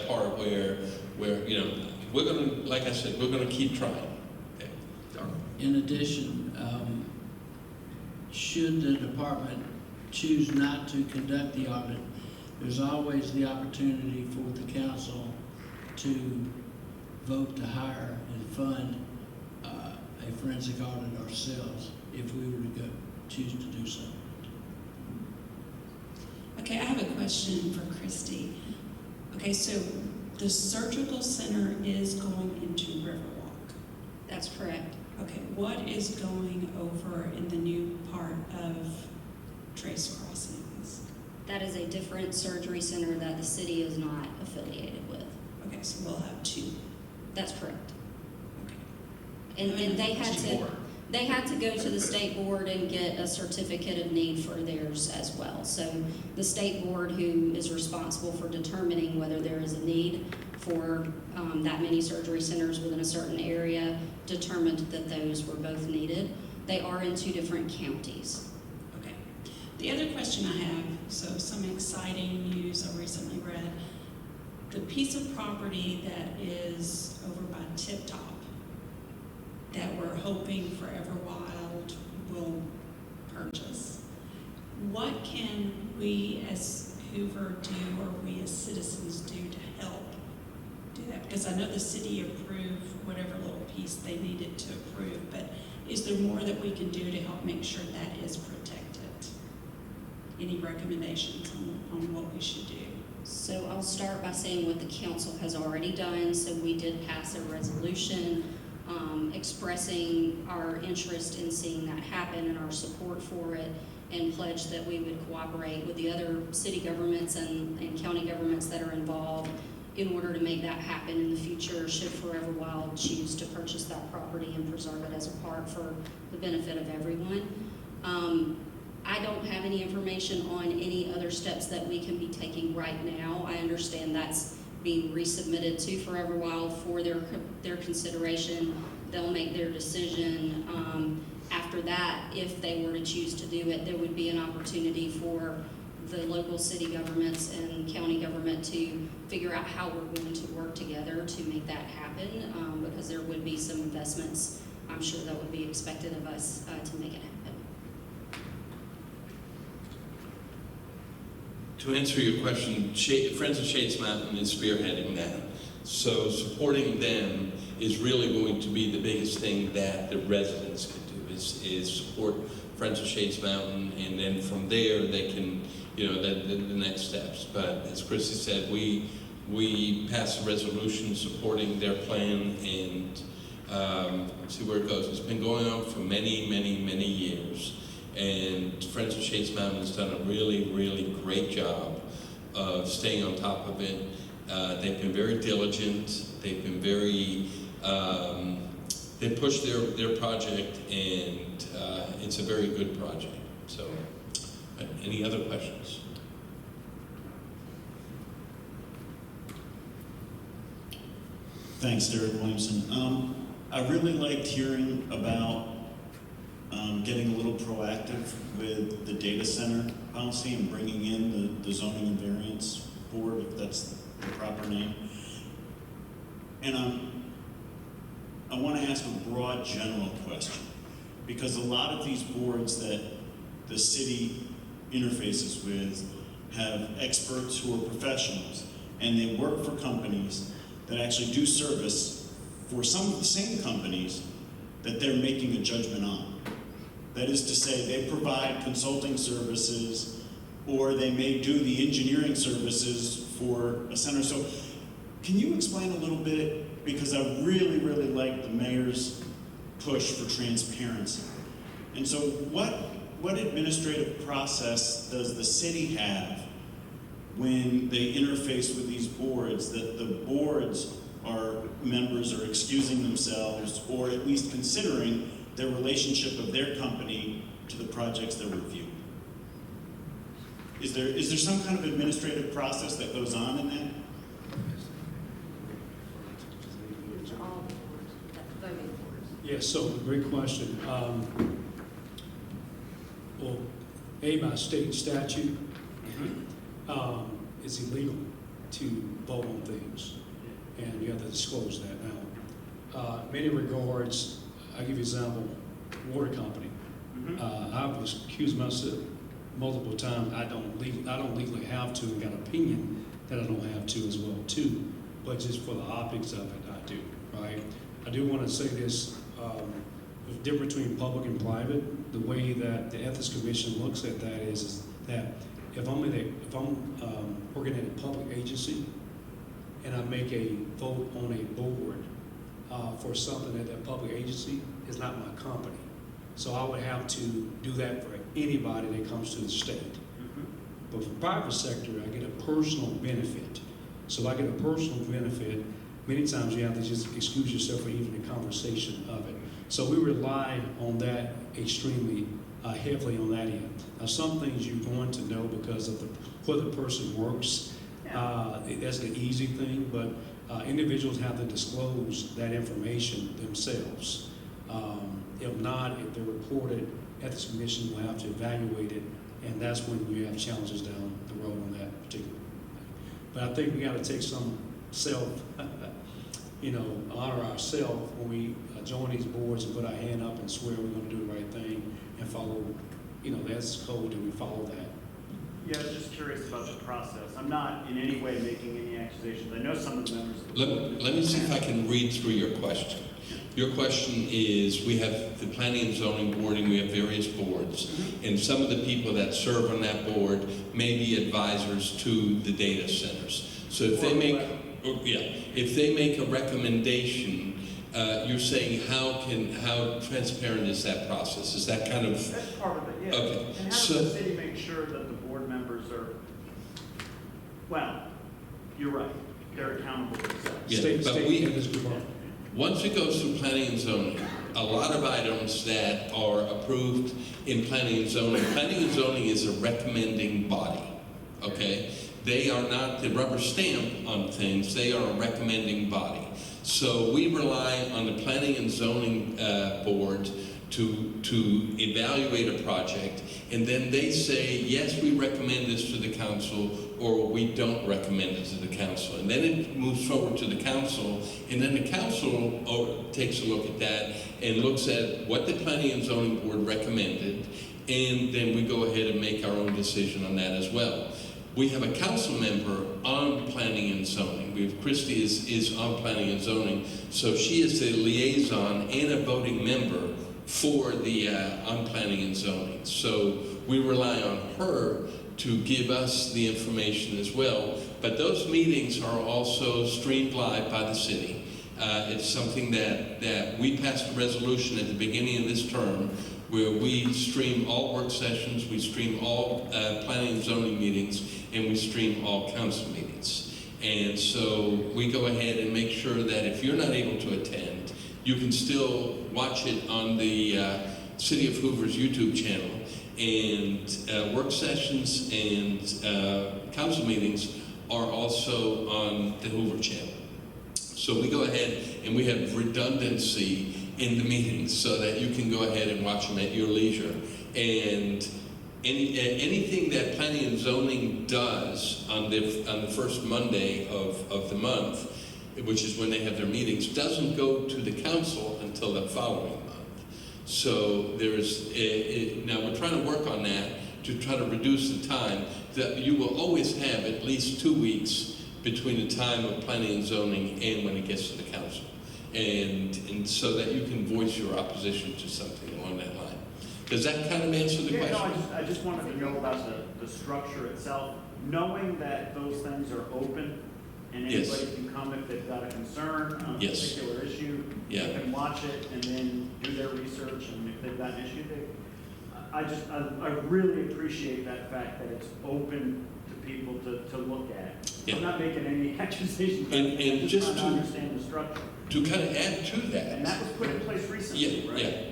part where we're going to, like I said, we're going to keep trying. Okay. In addition, should the department choose not to conduct the audit, there's always the opportunity for the council to vote to hire and fund a forensic audit ourselves if we were to choose to do so. Okay, I have a question for Khristi. Okay, so the surgical center is going into Riverwalk. That's correct. Okay, what is going over in the new part of Trace Crossings? That is a different surgery center that the city is not affiliated with. Okay, so we'll have two. That's correct. Okay. And they had to go to the state board and get a certificate of need for theirs as well. So the state board, who is responsible for determining whether there is a need for that many surgery centers within a certain area, determined that those were both needed. They are in two different counties. Okay. The other question I have, so some exciting news I recently read. The piece of property that is over by Tip Top that we're hoping Forever Wild will purchase. What can we as Hoover do, or we as citizens do to help do that? Because I know the city approved whatever little piece they needed to approve, but is there more that we can do to help make sure that is protected? Any recommendations on what we should do? So I'll start by saying what the council has already done. So we did pass a resolution expressing our interest in seeing that happen and our support for it, and pledge that we would cooperate with the other city governments and county governments that are involved in order to make that happen in the future should Forever Wild choose to purchase that property and preserve it as a park for the benefit of everyone. I don't have any information on any other steps that we can be taking right now. I understand that's being resubmitted to Forever Wild for their consideration. They'll make their decision. After that, if they were to choose to do it, there would be an opportunity for the local city governments and county government to figure out how we're going to work together to make that happen, because there would be some investments, I'm sure, that would be expected of us to make it happen. To answer your question, Friends of Shades Mountain is spearheading that. So supporting them is really going to be the biggest thing that the residents can do, is support Friends of Shades Mountain, and then from there they can, the next steps. But as Khristi said, we passed a resolution supporting their plan, and see where it goes. It's been going on for many, many, many years. And Friends of Shades Mountain has done a really, really great job of staying on top of it. They've been very diligent. They've been very, they pushed their project, and it's a very good project. So, any other questions? Thanks, Derrick Williamson. I really liked hearing about getting a little proactive with the data center policy and bringing in the zoning and variance board, if that's the proper name. And I want to ask a broad general question, because a lot of these boards that the city interfaces with have experts who are professionals, and they work for companies that actually do service for some of the same companies that they're making a judgment on. That is to say, they provide consulting services, or they may do the engineering services for a center. So can you explain a little bit, because I really, really like the mayor's push for transparency. And so what administrative process does the city have when they interface with these boards, that the boards members are excusing themselves, or at least considering their relationship of their company to the projects they're reviewing? Is there some kind of administrative process that goes on in that? Yeah, so great question. Well, by state statute, it's illegal to vote on things, and you have to disclose that now. In many regards, I'll give you an example, water company. I've accused myself multiple times I don't legally have to, and got an opinion that I don't have to as well too, but just for the optics of it, I do, right? I do want to say this, the difference between public and private, the way that the Ethics Commission looks at that is that if I'm working at a public agency and I make a vote on a board for something at that public agency, it's not my company. So I would have to do that for anybody that comes to the state. But for private sector, I get a personal benefit. So if I get a personal benefit, many times you have to just excuse yourself from even the conversation of it. So we rely on that extremely heavily on that end. Now, some things you're going to know because of where the person works. That's the easy thing, but individuals have to disclose that information themselves. If not, if they're reported, Ethics Commission will have to evaluate it, and that's when we have challenges down the road on that particular thing. But I think we got to take some honor ourselves when we join these boards and put our hand up and swear we're going to do the right thing and follow, the ethics code, and we follow that. Yeah, I was just curious about the process. I'm not in any way making any accusations. I know some of the members of the board. Let me see if I can read through your question. Your question is, we have the Planning and Zoning Board and we have various boards, and some of the people that serve on that board may be advisors to the data centers. So if they make a recommendation, you're saying how transparent is that process? Is that kind of... That's part of it, yeah. Okay. And how does the city make sure that the board members are, well, you're right, they're accountable to themselves. Yeah, once it goes through planning and zoning, a lot of items that are approved in planning and zoning is a recommending body, okay? They are not the rubber stamp on things, they are a recommending body. So we rely on the planning and zoning board to evaluate a project, and then they say, yes, we recommend this to the council, or we don't recommend it to the council. And then it moves forward to the council, and then the council takes a look at that and looks at what the planning and zoning board recommended, and then we go ahead and make our own decision on that as well. We have a council member on planning and zoning. We have Khristi is on planning and zoning, so she is the liaison and a voting member for the on planning and zoning. So we rely on her to give us the information as well. But those meetings are also streamed live by the city. It's something that we passed a resolution at the beginning of this term where we stream all work sessions, we stream all planning and zoning meetings, and we stream all council meetings. And so we go ahead and make sure that if you're not able to attend, you can still watch it on the City of Hoover's YouTube channel. And work sessions and council meetings are also on the Hoover channel. So we go ahead and we have redundancy in the meetings so that you can go ahead and watch them at your leisure. And anything that planning and zoning does on the first Monday of the month, which is when they have their meetings, doesn't go to the council until the following month. So there is, now we're trying to work on that to try to reduce the time. That you will always have at least 2 weeks between the time of planning and zoning and when it gets to the council. And so that you can voice your opposition to something along that line. Does that kind of answer the question? No, I just wanted to know about the structure itself, knowing that those things are open and anybody can come if they've got a concern on a particular issue. They can watch it and then do their research, and if they've got an issue, I really appreciate that fact that it's open to people to look at. I'm not making any accusations, and just to understand the structure. To kind of add to that. And that was put in place recently, right?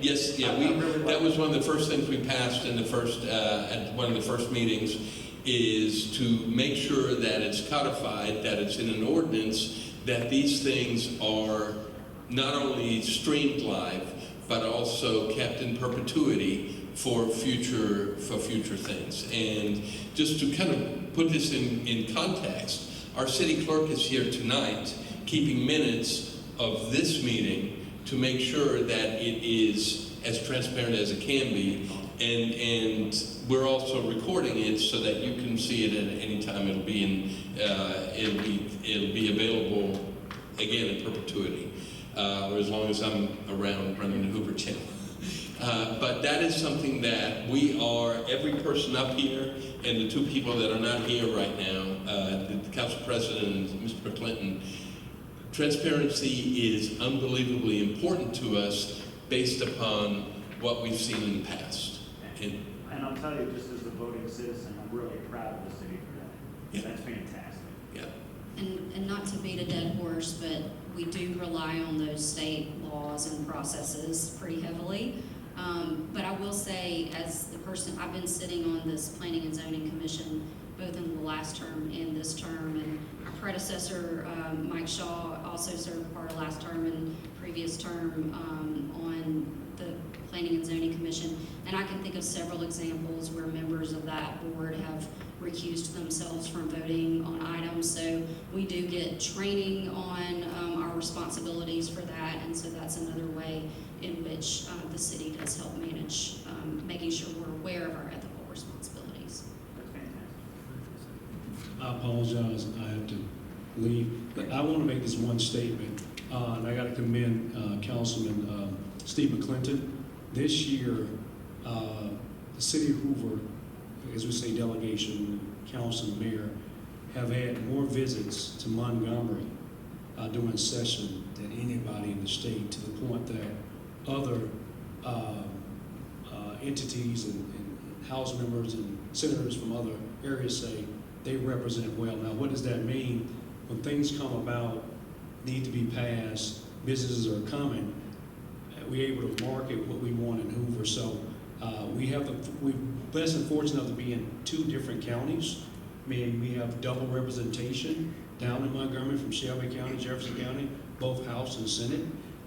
That was one of the first things we passed in the first, at one of the first meetings, is to make sure that it's codified, that it's in an ordinance, that these things are not only streamed live, but also kept in perpetuity for future things. And just to kind of put this in context, our city clerk is here tonight keeping minutes of this meeting to make sure that it is as transparent as it can be, and we're also recording it so that you can see it at any time. It'll be available again in perpetuity, or as long as I'm around running the Hoover channel. But that is something that we are, every person up here and the two people that are not here right now, the council president and Mr. Clinton, transparency is unbelievably important to us based upon what we've seen in the past. And I'll tell you, just as a voting citizen, I'm really proud of the city for that. Yeah. That's fantastic. Yeah. And not to beat a dead horse, but we do rely on those state laws and processes pretty heavily. But I will say, as the person, I've been sitting on this Planning and Zoning Commission both in the last term and this term, and our predecessor, Mike Shaw, also served part of last term and previous term on the Planning and Zoning Commission. And I can think of several examples where members of that board have recused themselves from voting on items. So we do get training on our responsibilities for that, and so that's another way in which the city does help manage, making sure we're aware of our ethical responsibilities. That's fantastic. I apologize, I have to leave, but I want to make this one statement, and I got to commend Councilman Steve McClinton. This year, the City of Hoover, as we say, delegation, council, and mayor, have had more visits to Montgomery during session than anybody in the state, to the point that other entities and House members and senators from other areas say they represent well. Now, what does that mean? When things come about, need to be passed, businesses are coming, we're able to market what we want in Hoover. So we're blessed and fortunate enough to be in 2 different counties. I mean, we have double representation down in Montgomery from Shelby County, Jefferson County, both House and Senate.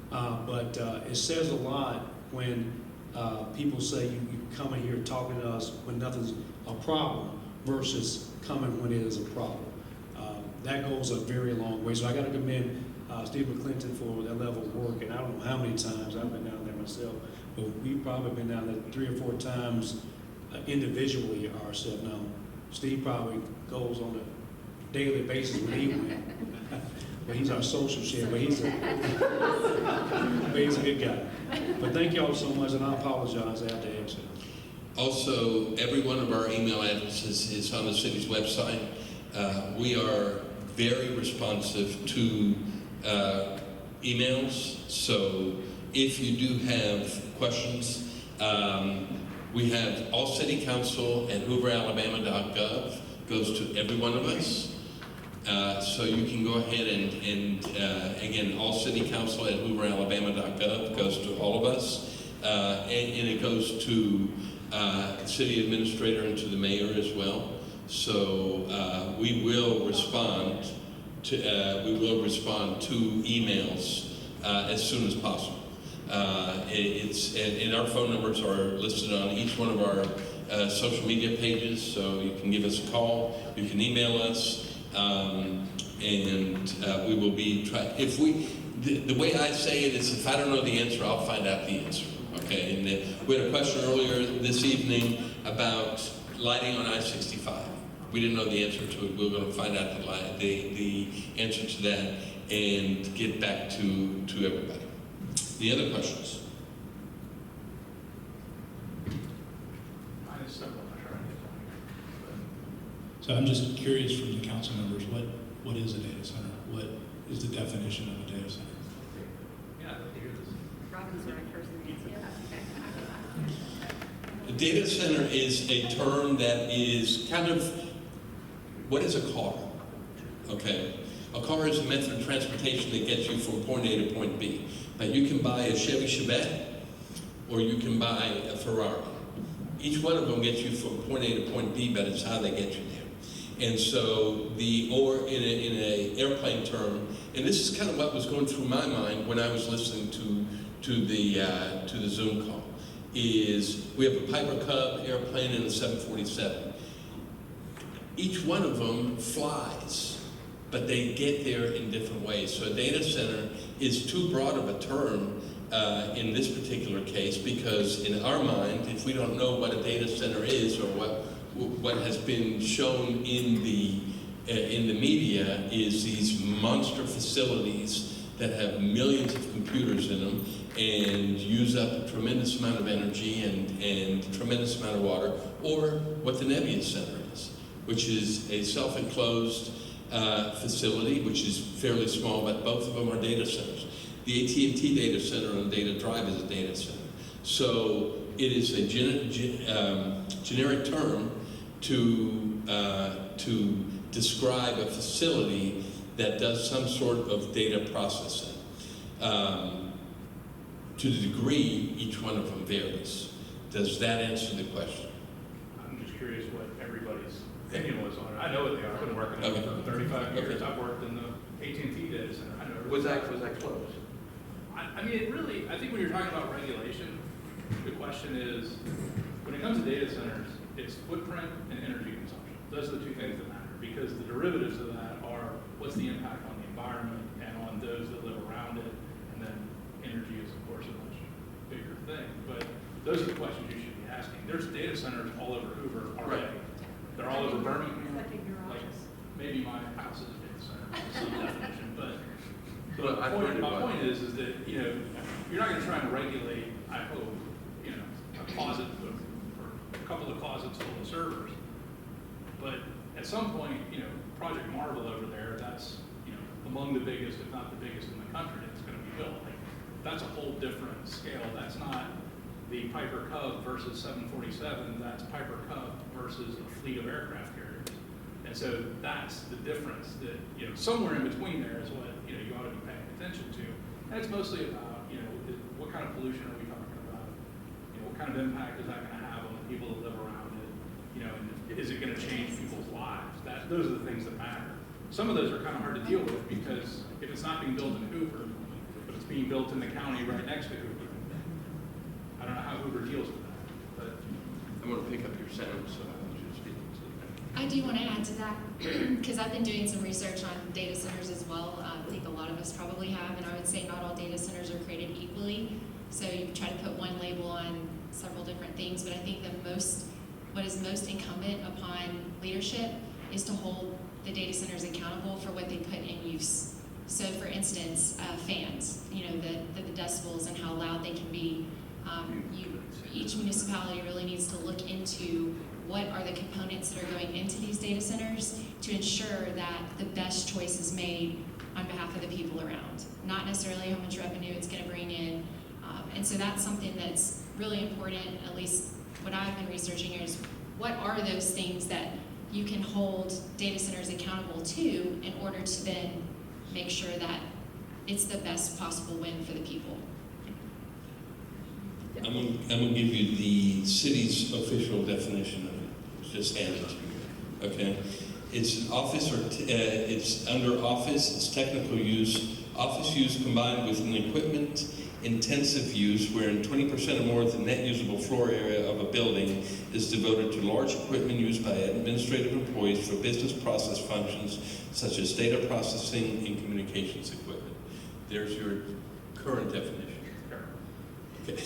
But it says a lot when people say you come in here talking to us when nothing's a problem versus coming when it is a problem. That goes a very long way. So I got to commend Steve McClinton for that level of work. And I don't know how many times I've been down there myself, but we've probably been down there 3 or 4 times individually ourselves. Now, Steve probably goes on a daily basis when he went. But he's our social share, but he's a good guy. But thank y'all so much, and I apologize, I have to answer. Also, every one of our email addresses is on the city's website. We are very responsive to emails, so if you do have questions, we have allcitycouncil@hooveralabama.gov, goes to every one of us. So you can go ahead and again, allcitycouncil@hooveralabama.gov goes to all of us, and it goes to the city administrator and to the mayor as well. So we will respond to emails as soon as possible. And our phone numbers are listed on each one of our social media pages, so you can give us a call, you can email us. And we will be the way I say it is, if I don't know the answer, I'll find out the answer. Okay, and we had a question earlier this evening about lighting on I-65. We didn't know the answer to it. We were going to find out the answer to that and get back to everybody. The other questions? So I'm just curious from the council members, what is a data center? What is the definition of a data center? Robin's the right person to answer that. A data center is a term that is kind of, what is a car? Okay, a car is a method of transportation that gets you from point A to point B. But you can buy a Chevy Chevette or you can buy a Ferrari. Each one of them gets you from point A to point B, but it's how they get you there. And so or in a airplane term, and this is kind of what was going through my mind when I was listening to the Zoom call, is we have a Piper Cub airplane and a 747. Each one of them flies, but they get there in different ways. So a data center is too broad of a term in this particular case, because in our mind, if we don't know what a data center is or what has been shown in the media is these monster facilities that have millions of computers in them and use up a tremendous amount of energy and tremendous amount of water, or what the Nebius Center is, which is a self-enclosed facility, which is fairly small, but both of them are data centers. The AT&T data center on Data Drive is a data center. So it is a generic term to describe a facility that does some sort of data processing. To the degree each one of them varies. Does that answer the question? I'm just curious what everybody's opinion was on it. I know what they are. I've been working on it for 35 years. I've worked in the AT&T data center. I know. Was that close? I mean, it really, I think when you're talking about regulation, the question is, when it comes to data centers, it's footprint and energy consumption. Those are the two things that matter, because the derivatives of that are what's the impact on the environment and on those that live around it, and then energy is, of course, a much bigger thing. But those are the questions you should be asking. There's data centers all over Hoover already. Right. They're all over Birmingham. Like in your office. Maybe my house is a data center in some definition, but Well, my point is that, you know, you're not going to try and regulate, I hope, you know, a closet or a couple of closets full of servers. But at some point, you know, Project Marvel over there, that's, you know, among the biggest, if not the biggest in the country that's going to be built. Like, that's a whole different scale. That's not the Piper Cub versus 747. That's Piper Cub versus a fleet of aircraft carriers. And so that's the difference that, you know, somewhere in between there is what, you know, you ought to be paying attention to. And it's mostly about, you know, what kind of pollution are we talking about? You know, what kind of impact is that going to have on the people that live around it? You know, and is it going to change people's lives? Those are the things that matter. Some of those are kind of hard to deal with because if it's not being built in Hoover, but it's being built in the county right next to Hoover, I don't know how Hoover deals with that. But I'm going to pick up your sentence, so I want you to speak to that. I do want to add to that because I've been doing some research on data centers as well. I think a lot of us probably have, and I would say not all data centers are created equally. So you try to put one label on several different things, but I think what is most incumbent upon leadership is to hold the data centers accountable for what they put in use. So for instance, fans, you know, the decibels and how loud they can be. Each municipality really needs to look into what are the components that are going into these data centers to ensure that the best choice is made on behalf of the people around, not necessarily how much revenue it's going to bring in. And so that's something that's really important, at least what I've been researching is what are those things that you can hold data centers accountable to in order to then make sure that it's the best possible win for the people. I'm going to give you the city's official definition of it. It's just handed to you. Okay? It's an office, or it's under office. It's technical use. Office use combined with an equipment intensive use, wherein 20% or more of the net usable floor area of a building is devoted to large equipment used by administrative employees for business process functions such as data processing and communications equipment. There's your current definition. Okay.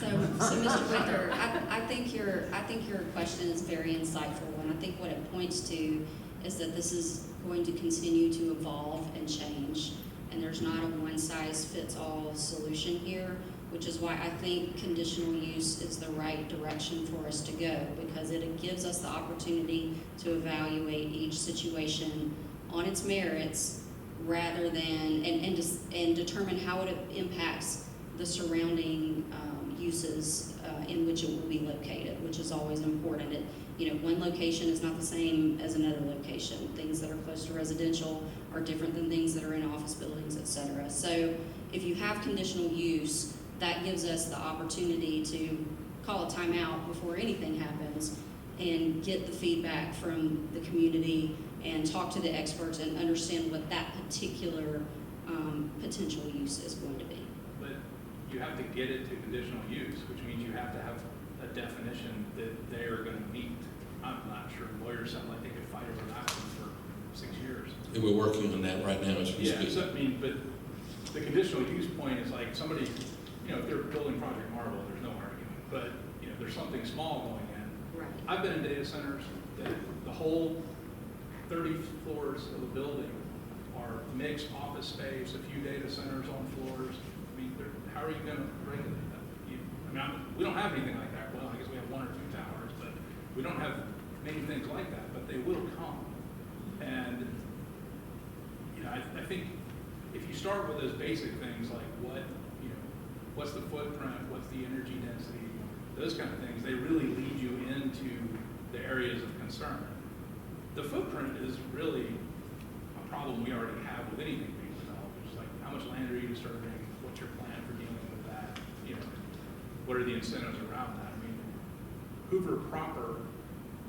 So Mr. Wicker, I think your question is very insightful, and I think what it points to is that this is going to continue to evolve and change, and there's not a one-size-fits-all solution here, which is why I think conditional use is the right direction for us to go, because it gives us the opportunity to evaluate each situation on its merits rather than, and determine how it impacts the surrounding uses in which it will be located, which is always important. One location is not the same as another location. Things that are close to residential are different than things that are in office buildings, et cetera. So if you have conditional use, that gives us the opportunity to call a timeout before anything happens and get the feedback from the community and talk to the experts and understand what that particular potential use is going to be. But you have to get it to conditional use, which means you have to have a definition that they are going to meet. I'm not sure. Lawyers sound like they could fight over that one for 6 years. And we're working on that right now as we speak. So, but the conditional use point is like somebody, if they're building Project Marvel, there's no argument. But, there's something small going in. Right. I've been in data centers that the whole 30 floors of a building are mixed office space, a few data centers on floors. I mean, how are you going to regulate that? We don't have anything like that. Well, I guess we have 1 or 2 towers, but we don't have many things like that, but they will come. And, I think if you start with those basic things like what's the footprint, what's the energy density, those kind of things, they really lead you into the areas of concern. The footprint is really a problem we already have with anything being developed. It's like, how much land are you disturbing? What's your plan for dealing with that? What are the incentives around that? I mean, Hoover proper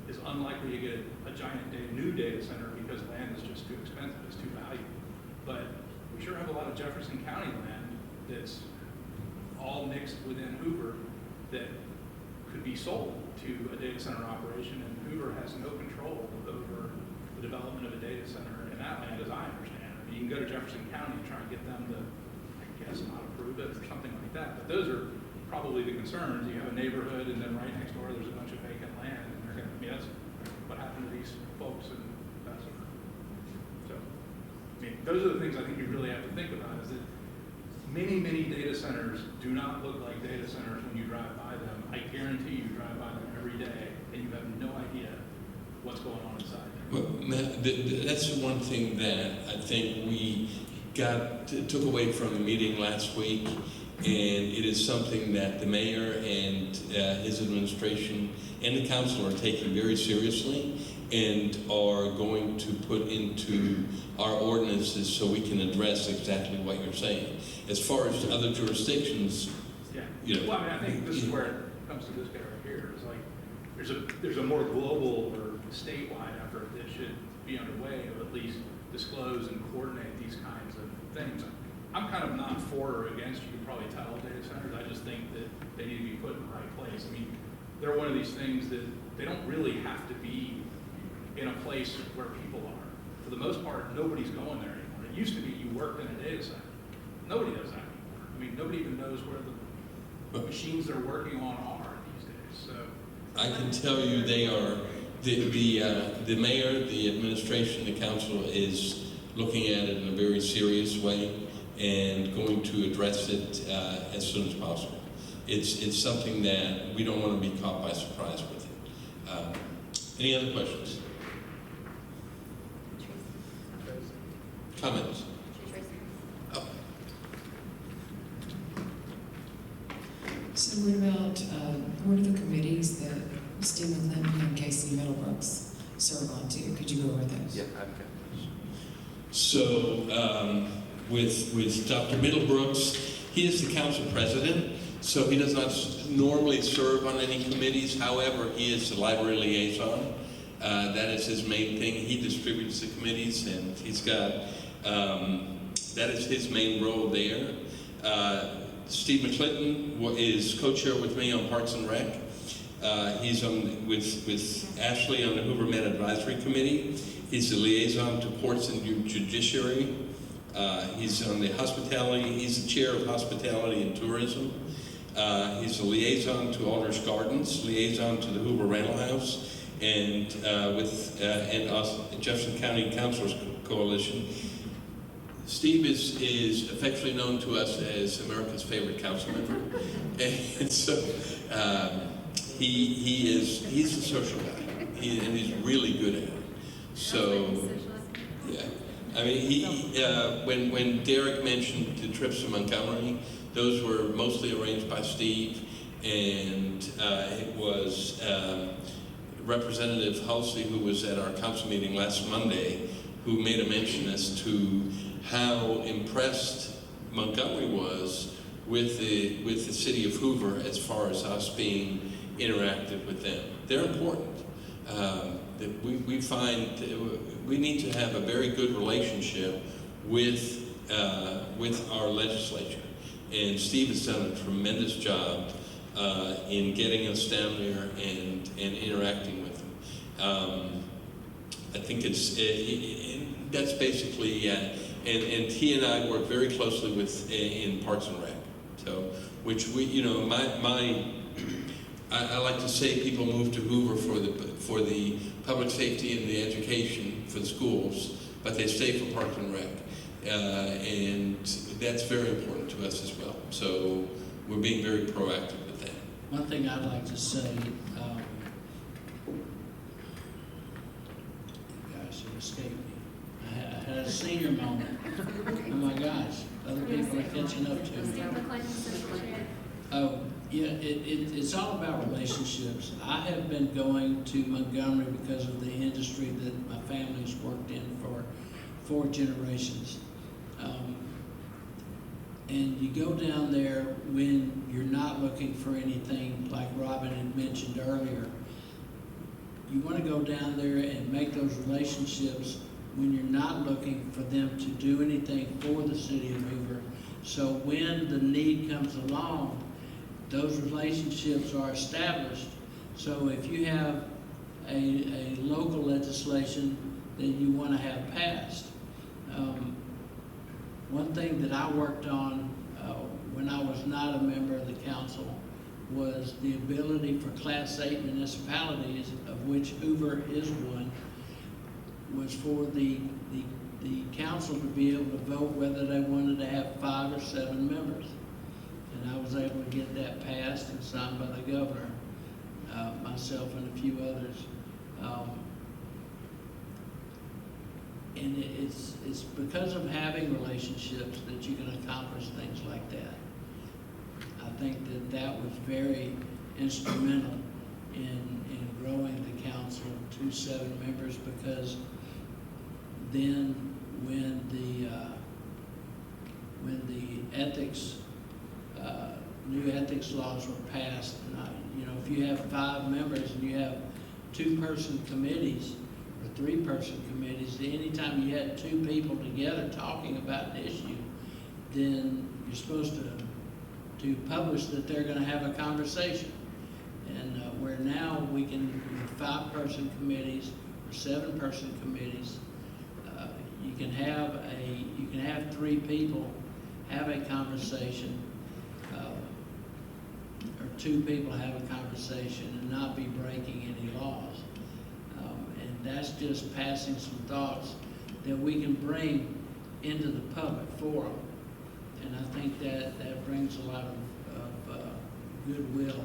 is unlikely to get a giant new data center because land is just too expensive, it's too valuable. But we sure have a lot of Jefferson County land that's all mixed within Hoover that could be sold to a data center operation, and Hoover has no control over the development of a data center in that land, as I understand it. You can go to Jefferson County and try and get them to, I guess, not approve it or something like that. But those are probably the concerns. You have a neighborhood, and then right next door there's a bunch of vacant land, and they're going to, that's what happened to these folks in Vassar. So, those are the things I think you really have to think about, is that many data centers do not look like data centers when you drive by them. I guarantee you drive by them every day, and you have no idea what's going on inside there. Well, Matt, that's the one thing that I think we took away from the meeting last week, and it is something that the mayor and his administration and the council are taking very seriously and are going to put into our ordinances so we can address exactly what you're saying. As far as other jurisdictions, Well, I think this is where it comes to this guy right here. It's like there's a more global or statewide effort that should be underway to at least disclose and coordinate these kinds of things. I'm kind of not for or against, you can probably tell, data centers. I just think that they need to be put in the right place. I mean, they're one of these things that they don't really have to be in a place where people are. For the most part, nobody's going there anymore. It used to be you worked in a data center. Nobody does that anymore. I mean, nobody even knows where the machines they're working on are these days. So I can tell you they are, the mayor, the administration, the council is looking at it in a very serious way and going to address it as soon as possible. It's something that we don't want to be caught by surprise with it. Any other questions? Comments? Oh. So what are the committees that Steve McClendon and Casey Middlebrooks serve on to? Could you go over those? Yeah, I've got this. So with Dr. Middlebrooks, he is the council president, so he does not normally serve on any committees. However, he is the library liaison. That is his main thing. He distributes the committees, and he's got, that is his main role there. Steve McClinton is co-chair with me on Parks and Rec. He's on with Ashley on the Hoover Met Advisory Committee. He's the liaison to Courts and Judiciary. He's on the hospitality. He's the chair of Hospitality and Tourism. He's a liaison to Aldrich Gardens, liaison to the Hoover Rental House, and Jefferson County Councilors Coalition. Steve is affectionately known to us as America's favorite council member, and so he's a social guy, and he's really good at it. So, yeah, I mean, when Derrick mentioned the trips to Montgomery, those were mostly arranged by Steve, and it was Representative Halsey, who was at our council meeting last Monday, who made a mention as to how impressed Montgomery was with the city of Hoover as far as us being interactive with them. They're important. That we find we need to have a very good relationship with our legislature, and Steve has done a tremendous job in getting us down there and interacting with them. I think that's basically, and he and I work very closely with in Parks and Rec. So, which we, I like to say people move to Hoover for the public safety and the education for the schools, but they stay for Parks and Rec. And that's very important to us as well. So we're being very proactive with that. One thing I'd like to say, gosh, it escaped me. I had a senior moment. Oh my gosh, other people are catching up to me. Oh, yeah, it's all about relationships. I have been going to Montgomery because of the industry that my family's worked in for 4 generations. And you go down there when you're not looking for anything, like Robin had mentioned earlier. You want to go down there and make those relationships when you're not looking for them to do anything for the City of Hoover. So when the need comes along, those relationships are established. So if you have a local legislation that you want to have passed, one thing that I worked on when I was not a member of the council was the ability for Class 8 municipalities, of which Hoover is one, was for the council to be able to vote whether they wanted to have 5 or 7 members. And I was able to get that passed and signed by the governor, myself and a few others. And it's because of having relationships that you can accomplish things like that. I think that was very instrumental in growing the council to 7 members, because then when the ethics, new ethics laws were passed, and if you have 5 members and you have 2-person committees, or 3-person committees, anytime you had 2 people together talking about an issue, then you're supposed to publish that they're going to have a conversation. And where now we can, with 5-person committees or 7-person committees, you can have 3 people have a conversation, or 2 people have a conversation and not be breaking any laws. And that's just passing some thoughts that we can bring into the public forum. And I think that brings a lot of goodwill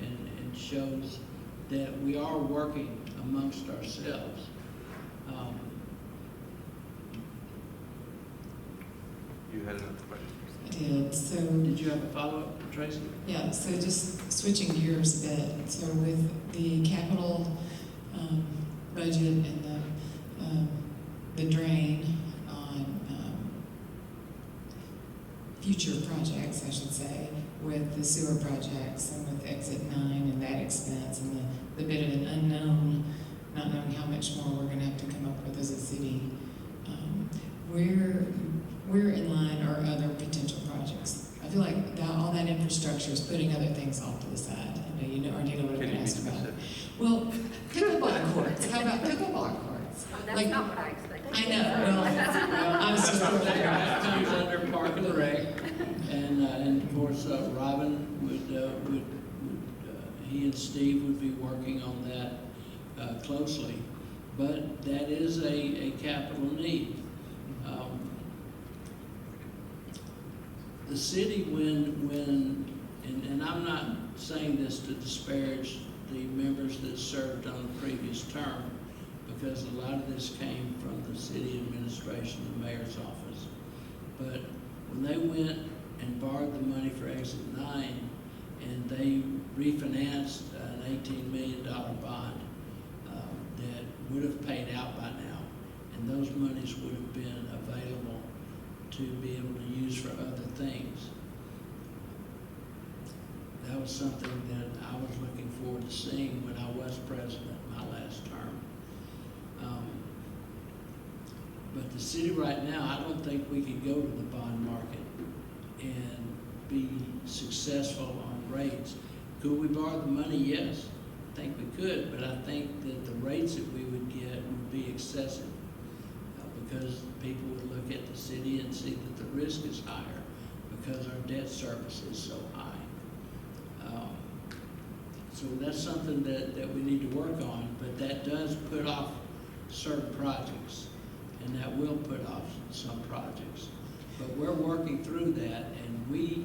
and shows that we are working amongst ourselves. You had another question? I did. So did you have a follow-up, Tracy? Yeah, so just switching gears a bit. So with the capital budget and the drain on future projects, I should say, with the sewer projects and with Exit 9 and that expense and the bit of an unknown, not knowing how much more we're going to have to come up with as a city, where in line are other potential projects? I feel like all that infrastructure is putting other things off to the side. I know Ardita would have asked about it. Well, pickleball courts. How about pickleball courts? Oh, that's not what I expected. I know. Well, I'm so that comes under Park and Rec, and of course Robin would he and Steve would be working on that closely, but that is a capital need. The city, and I'm not saying this to disparage the members that served on the previous term, because a lot of this came from the city administration, the mayor's office. But when they went and borrowed the money for Exit 9, and they refinanced an $18 million bond that would have paid out by now, and those monies would have been available to be able to use for other things. That was something that I was looking forward to seeing when I was president my last term. But the city right now, I don't think we could go to the bond market and be successful on rates. Could we borrow the money? Yes, I think we could, but I think that the rates that we would get would be excessive, because people would look at the city and see that the risk is higher because our debt service is so high. So that's something that we need to work on, but that does put off certain projects. and that will put off some projects. But we're working through that, and we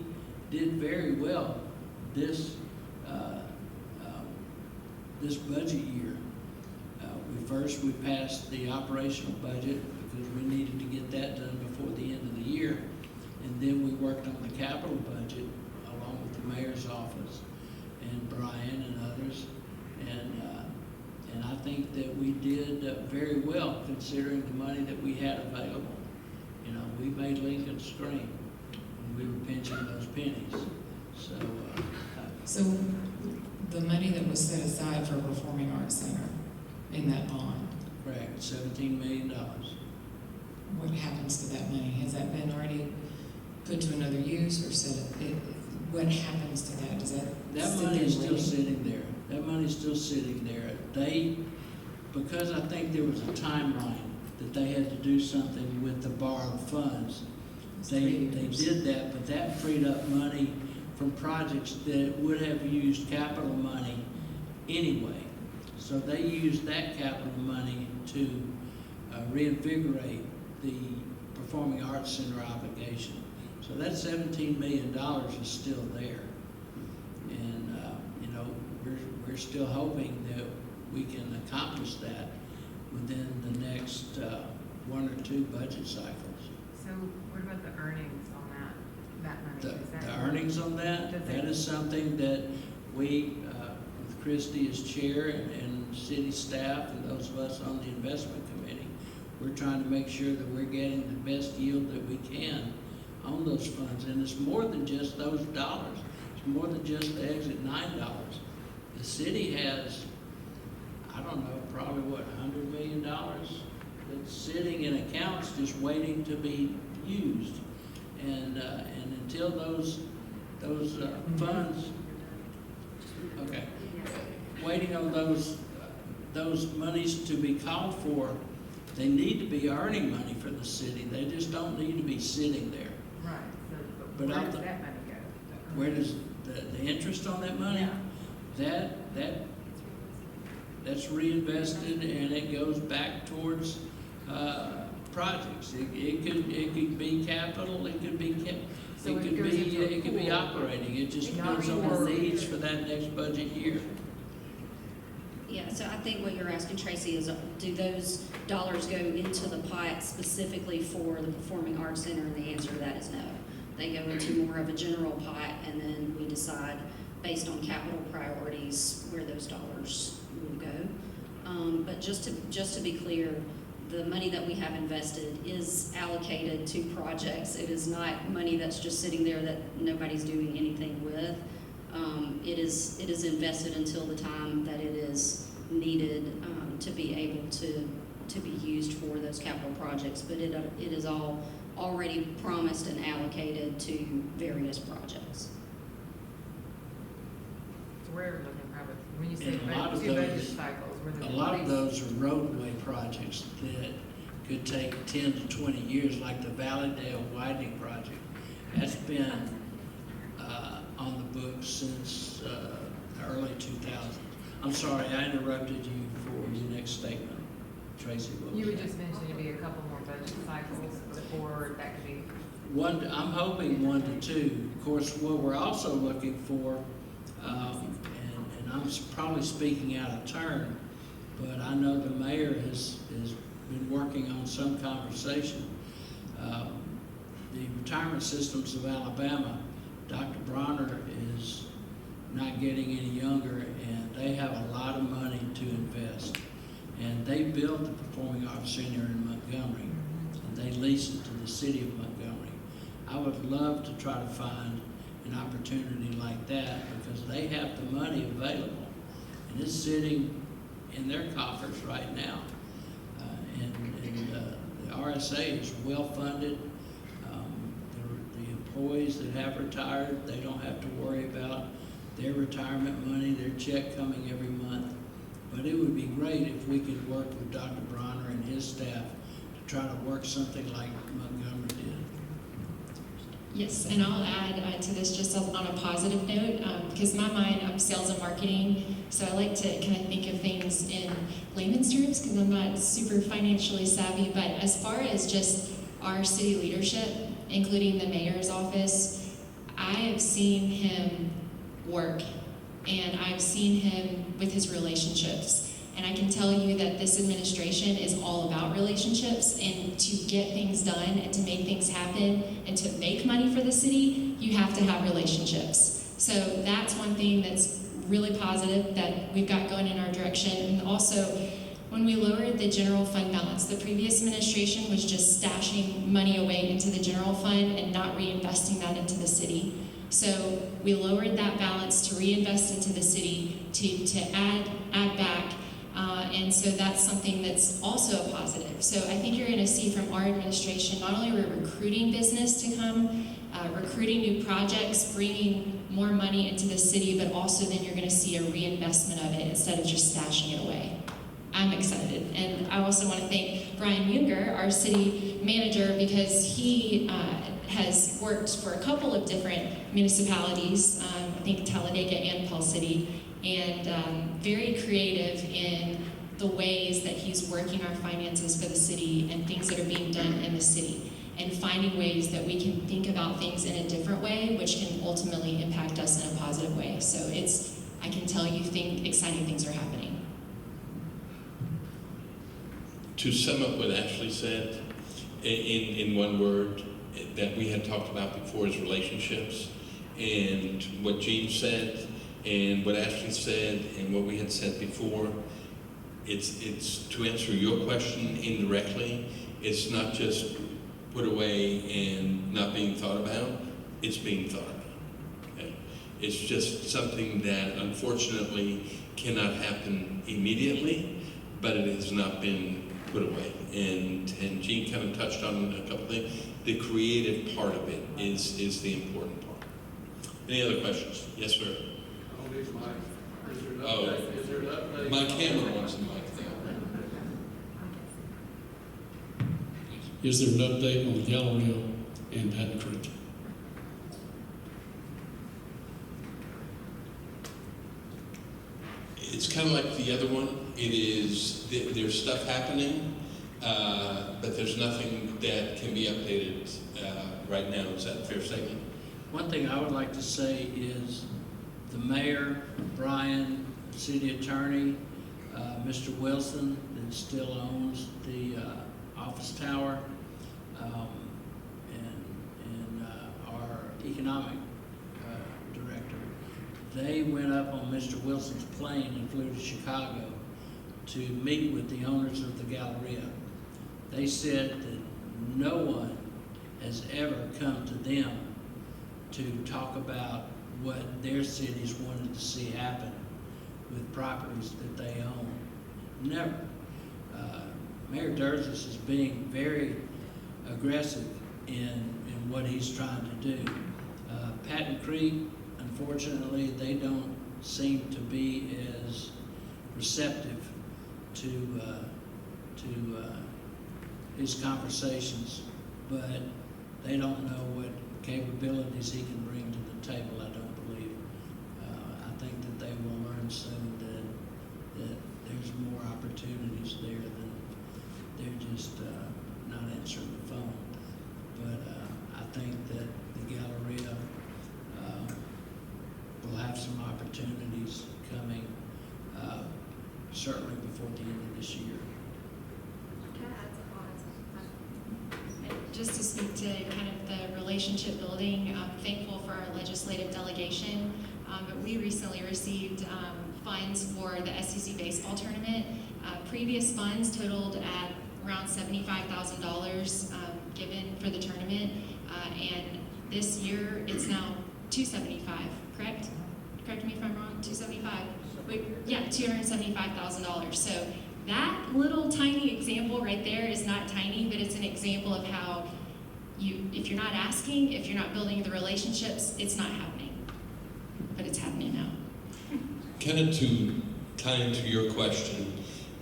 did very well this this budget year. We passed the operational budget because we needed to get that done before the end of the year, and then we worked on the capital budget along with the mayor's office and Brian and others, and I think that we did very well considering the money that we had available. You know, we made Lincoln scream when we were pinching those pennies. So the money that was set aside for a Performing Arts Center in that bond, correct, $17 million. what happens to that money? Has that been already put to another use, or what happens to that? Does that sit money there is still waiting? sitting there. That money's still sitting there. Because I think there was a timeline that they had to do something with the borrowed funds. They did that, but that freed up money from projects that would have used capital money anyway. So they used that capital money to reinvigorate the Performing Arts Center obligation. So that $17 million is still there. And, you know, we're still hoping that we can accomplish that within the next 1 or 2 budget cycles. So what about the earnings on that money? The earnings on that is something that we, with Khristi as chair and city staff and those of us on the investment committee, we're trying to make sure that we're getting the best yield that we can on those funds. And it's more than just those dollars. It's more than just the exit $9. The city has, I don't know, probably what, $100 million that's sitting in accounts just waiting to be used. And until those funds, okay, waiting on those monies to be called for, they need to be earning money for the city. They just don't need to be sitting there. Right, so where does that money go? Where does the interest on that money? Yeah. That's reinvested, and it goes back towards projects. It could be capital. It could be it could be operating. It just depends on the needs for that next budget year. Yeah, so I think what you're asking, Tracy, is do those dollars go into the pot specifically for the Performing Arts Center? And the answer to that is no. They go into more of a general pot, and then we decide based on capital priorities where those dollars will go. But just to be clear, the money that we have invested is allocated to projects. It is not money that's just sitting there that nobody's doing anything with. It is invested until the time that it is needed to be able to be used for those capital projects. But it is all already promised and allocated to various projects. So we're looking probably, when you say And a lot of two budget those, cycles, a lot of those are roadway projects that could take 10 to 20 years, like the Valleydale widening project. That's been on the books since the early 2000s. I'm sorry, I interrupted you for your next statement. Tracy, what was You were that? just mentioning it'd be a couple more budget cycles before that could be. I'm hoping 1 to 2. Of course, what we're also looking for, and I'm probably speaking out of turn, but I know the mayor has been working on some conversation. The retirement systems of Alabama, Dr. Bronner is not getting any younger, and they have a lot of money to invest. And they built the Performing Arts Center in Montgomery, and they leased it to the city of Montgomery. I would love to try to find an opportunity like that because they have the money available, and it's sitting in their coffers right now. The RSA is well funded. The employees that have retired, they don't have to worry about their retirement money, their check coming every month. But it would be great if we could work with Dr. Bronner and his staff to try to work something like Montgomery did. Yes, and I'll add to this just on a positive note, because in my mind, I'm sales and marketing, so I like to kind of think of things in layman's terms because I'm not super financially savvy, but as far as just our city leadership, including the mayor's office, I have seen him work, and I've seen him with his relationships. And I can tell you that this administration is all about relationships, and to get things done and to make things happen and to make money for the city, you have to have relationships. So that's one thing that's really positive that we've got going in our direction. And also, when we lowered the general fund balance, the previous administration was just stashing money away into the general fund and not reinvesting that into the city. So we lowered that balance to reinvest into the city, to add back. And so that's something that's also a positive. So I think you're going to see from our administration, not only are we recruiting business to come, recruiting new projects, bringing more money into the city, but also then you're going to see a reinvestment of it instead of just stashing it away. I'm excited. And I also want to thank Brian Munger, our city manager, because he has worked for a couple of different municipalities, I think Talladega and Pell City, and very creative in the ways that he's working our finances for the city and things that are being done in the city, and finding ways that we can think about things in a different way, which can ultimately impact us in a positive way. So I can tell you exciting things are happening. To sum up what Ashley said, in one word, that we had talked about before is relationships, and what Jean said, and what Ashley said, and what we had said before, it's to answer your question indirectly. It's not just put away and not being thought about, it's being thought about. Okay? It's just something that unfortunately cannot happen immediately, but it has not been put away. And Jean kind of touched on a couple things. The creative part of it is the important part. Any other questions? Yes, sir. My camera wants a mic thing. Is there an update on the Galleria and Patton Creek? It's kind of like the other one. It is, there's stuff happening, but there's nothing that can be updated right now. Is that a fair statement? One thing I would like to say is the mayor, Brian, the city attorney, Mr. Wilson, that still owns the office tower, and our economic director, they went up on Mr. Wilson's plane and flew to Chicago to meet with the owners of the Galleria. They said that no one has ever come to them to talk about what their cities wanted to see happen with properties that they own. Never. Mayor Durzis is being very aggressive in what he's trying to do. Patton Creek, unfortunately, they don't seem to be as receptive to his conversations, but they don't know what capabilities he can bring to the table, I don't believe. I think that they will learn soon that there's more opportunities there than they're just not answering the phone. But I think that the Galleria will have some opportunities coming certainly before the end of this year. Just to speak to kind of the relationship building, I'm thankful for our legislative delegation, but we recently received funds for the SEC baseball tournament. Previous funds totaled at around $75,000 given for the tournament, and this year it's now $275, correct? Correct me if I'm wrong, $275? Yeah, $275,000. So that little tiny example right there is not tiny, but it's an example of how if you're not asking, if you're not building the relationships, it's not happening. But it's happening now. Kind of to tie into your question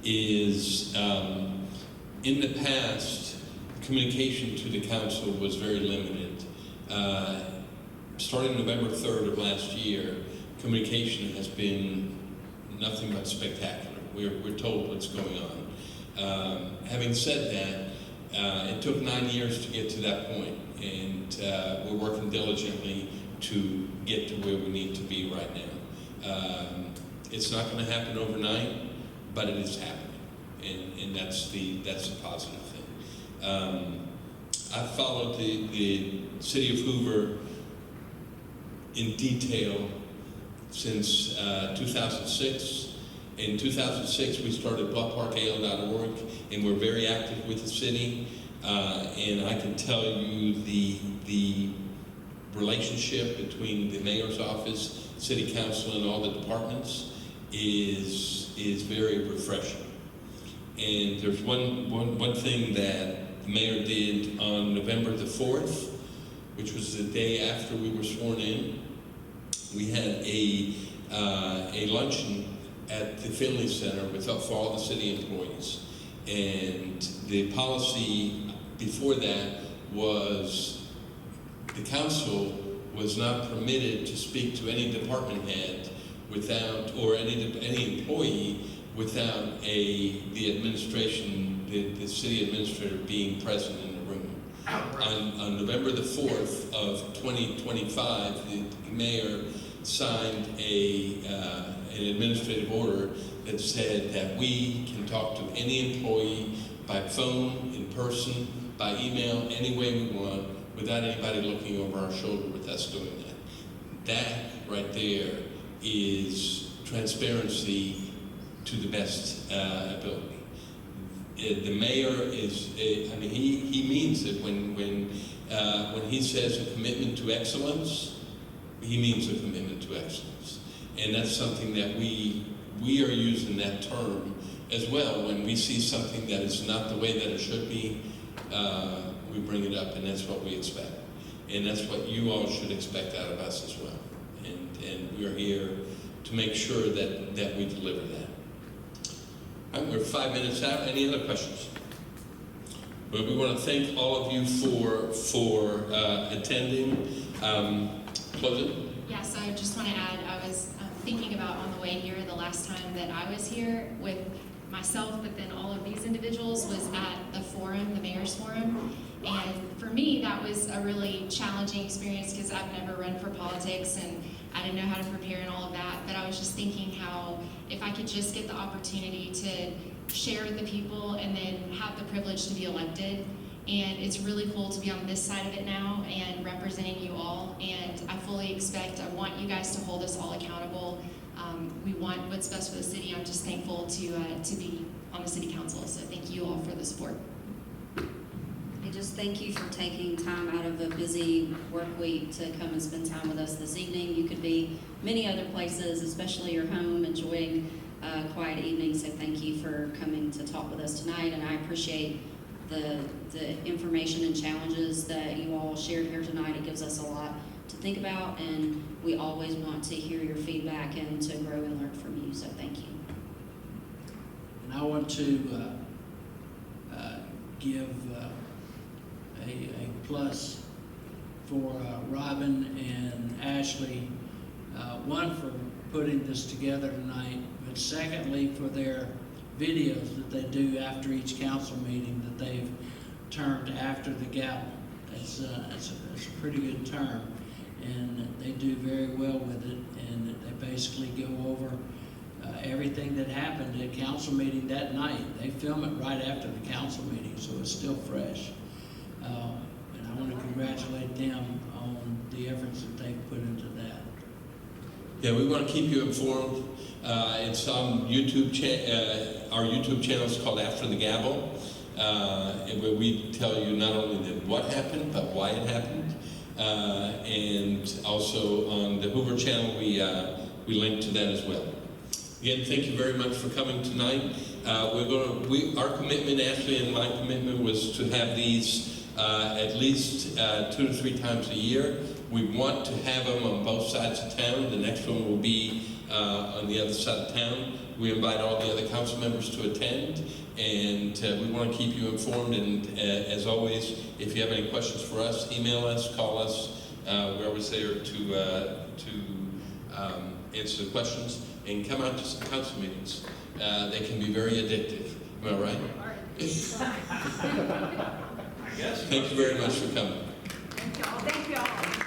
is, in the past, communication to the council was very limited. Starting November 3rd of last year, communication has been nothing but spectacular. We're told what's going on. Having said that, it took 9 years to get to that point, and we're working diligently to get to where we need to be right now. It's not going to happen overnight, but it is happening, and that's the positive thing. I've followed the City of Hoover in detail since 2006. In 2006, we started blockparkal.org, and we're very active with the city. And I can tell you the relationship between the mayor's office, city council, and all the departments is very refreshing. And there's one thing that the mayor did on November the 4th, which was the day after we were sworn in. We had a luncheon at the Finley Center for all the city employees. And the policy before that was the council was not permitted to speak to any department head without, or any employee without the administration, the city administrator being present in the room. On November the 4th of 2025, the mayor signed an administrative order that said that we can talk to any employee by phone, in person, by email, any way we want, without anybody looking over our shoulder with us doing that. That right there is transparency to the best ability. The mayor is, he means it when he says a commitment to excellence, he means a commitment to excellence. And that's something that we are using that term as well. When we see something that is not the way that it should be, we bring it up, and that's what we expect. And that's what you all should expect out of us as well. And we're here to make sure that we deliver that. All right, we're 5 minutes out. Any other questions? Well, we want to thank all of you for attending. Closing? Yes, I just want to add, I was thinking about on the way here, the last time that I was here with myself, but then all of these individuals, was at the forum, the mayor's forum. And for me, that was a really challenging experience because I've never run for politics and I didn't know how to prepare and all of that. But I was just thinking how if I could just get the opportunity to share with the people and then have the privilege to be elected. And it's really cool to be on this side of it now and representing you all. And I fully expect, I want you guys to hold us all accountable. We want what's best for the city. I'm just thankful to be on the city council. So thank you all for the support. And just thank you for taking time out of a busy work week to come and spend time with us this evening. You could be many other places, especially your home, enjoying a quiet evening. So thank you for coming to talk with us tonight. And I appreciate the information and challenges that you all shared here tonight. It gives us a lot to think about, and we always want to hear your feedback and to grow and learn from you. So thank you. And I want to give a plus for Robin and Ashley, one for putting this together tonight, but secondly for their videos that they do after each council meeting that they've termed After the Gavel. It's a pretty good term, and they do very well with it, and they basically go over everything that happened at council meeting that night. They film it right after the council meeting, so it's still fresh. And I want to congratulate them on the efforts that they've put into that. Yeah, we want to keep you informed. It's on YouTube. Our YouTube channel is called After the Gavel, where we tell you not only what happened, but why it happened. And also on the Hoover channel, we link to that as well. Again, thank you very much for coming tonight. Our commitment, Ashley and my commitment, was to have these at least 2 to 3 times a year. We want to have them on both sides of town. The next one will be on the other side of town. We invite all the other council members to attend, and we want to keep you informed. And as always, if you have any questions for us, email us, call us, We're always there to answer the questions and come out to some council meetings. They can be very addictive. Am I right? I guess. Thank you very much for coming. Thank y'all. Thank y'all.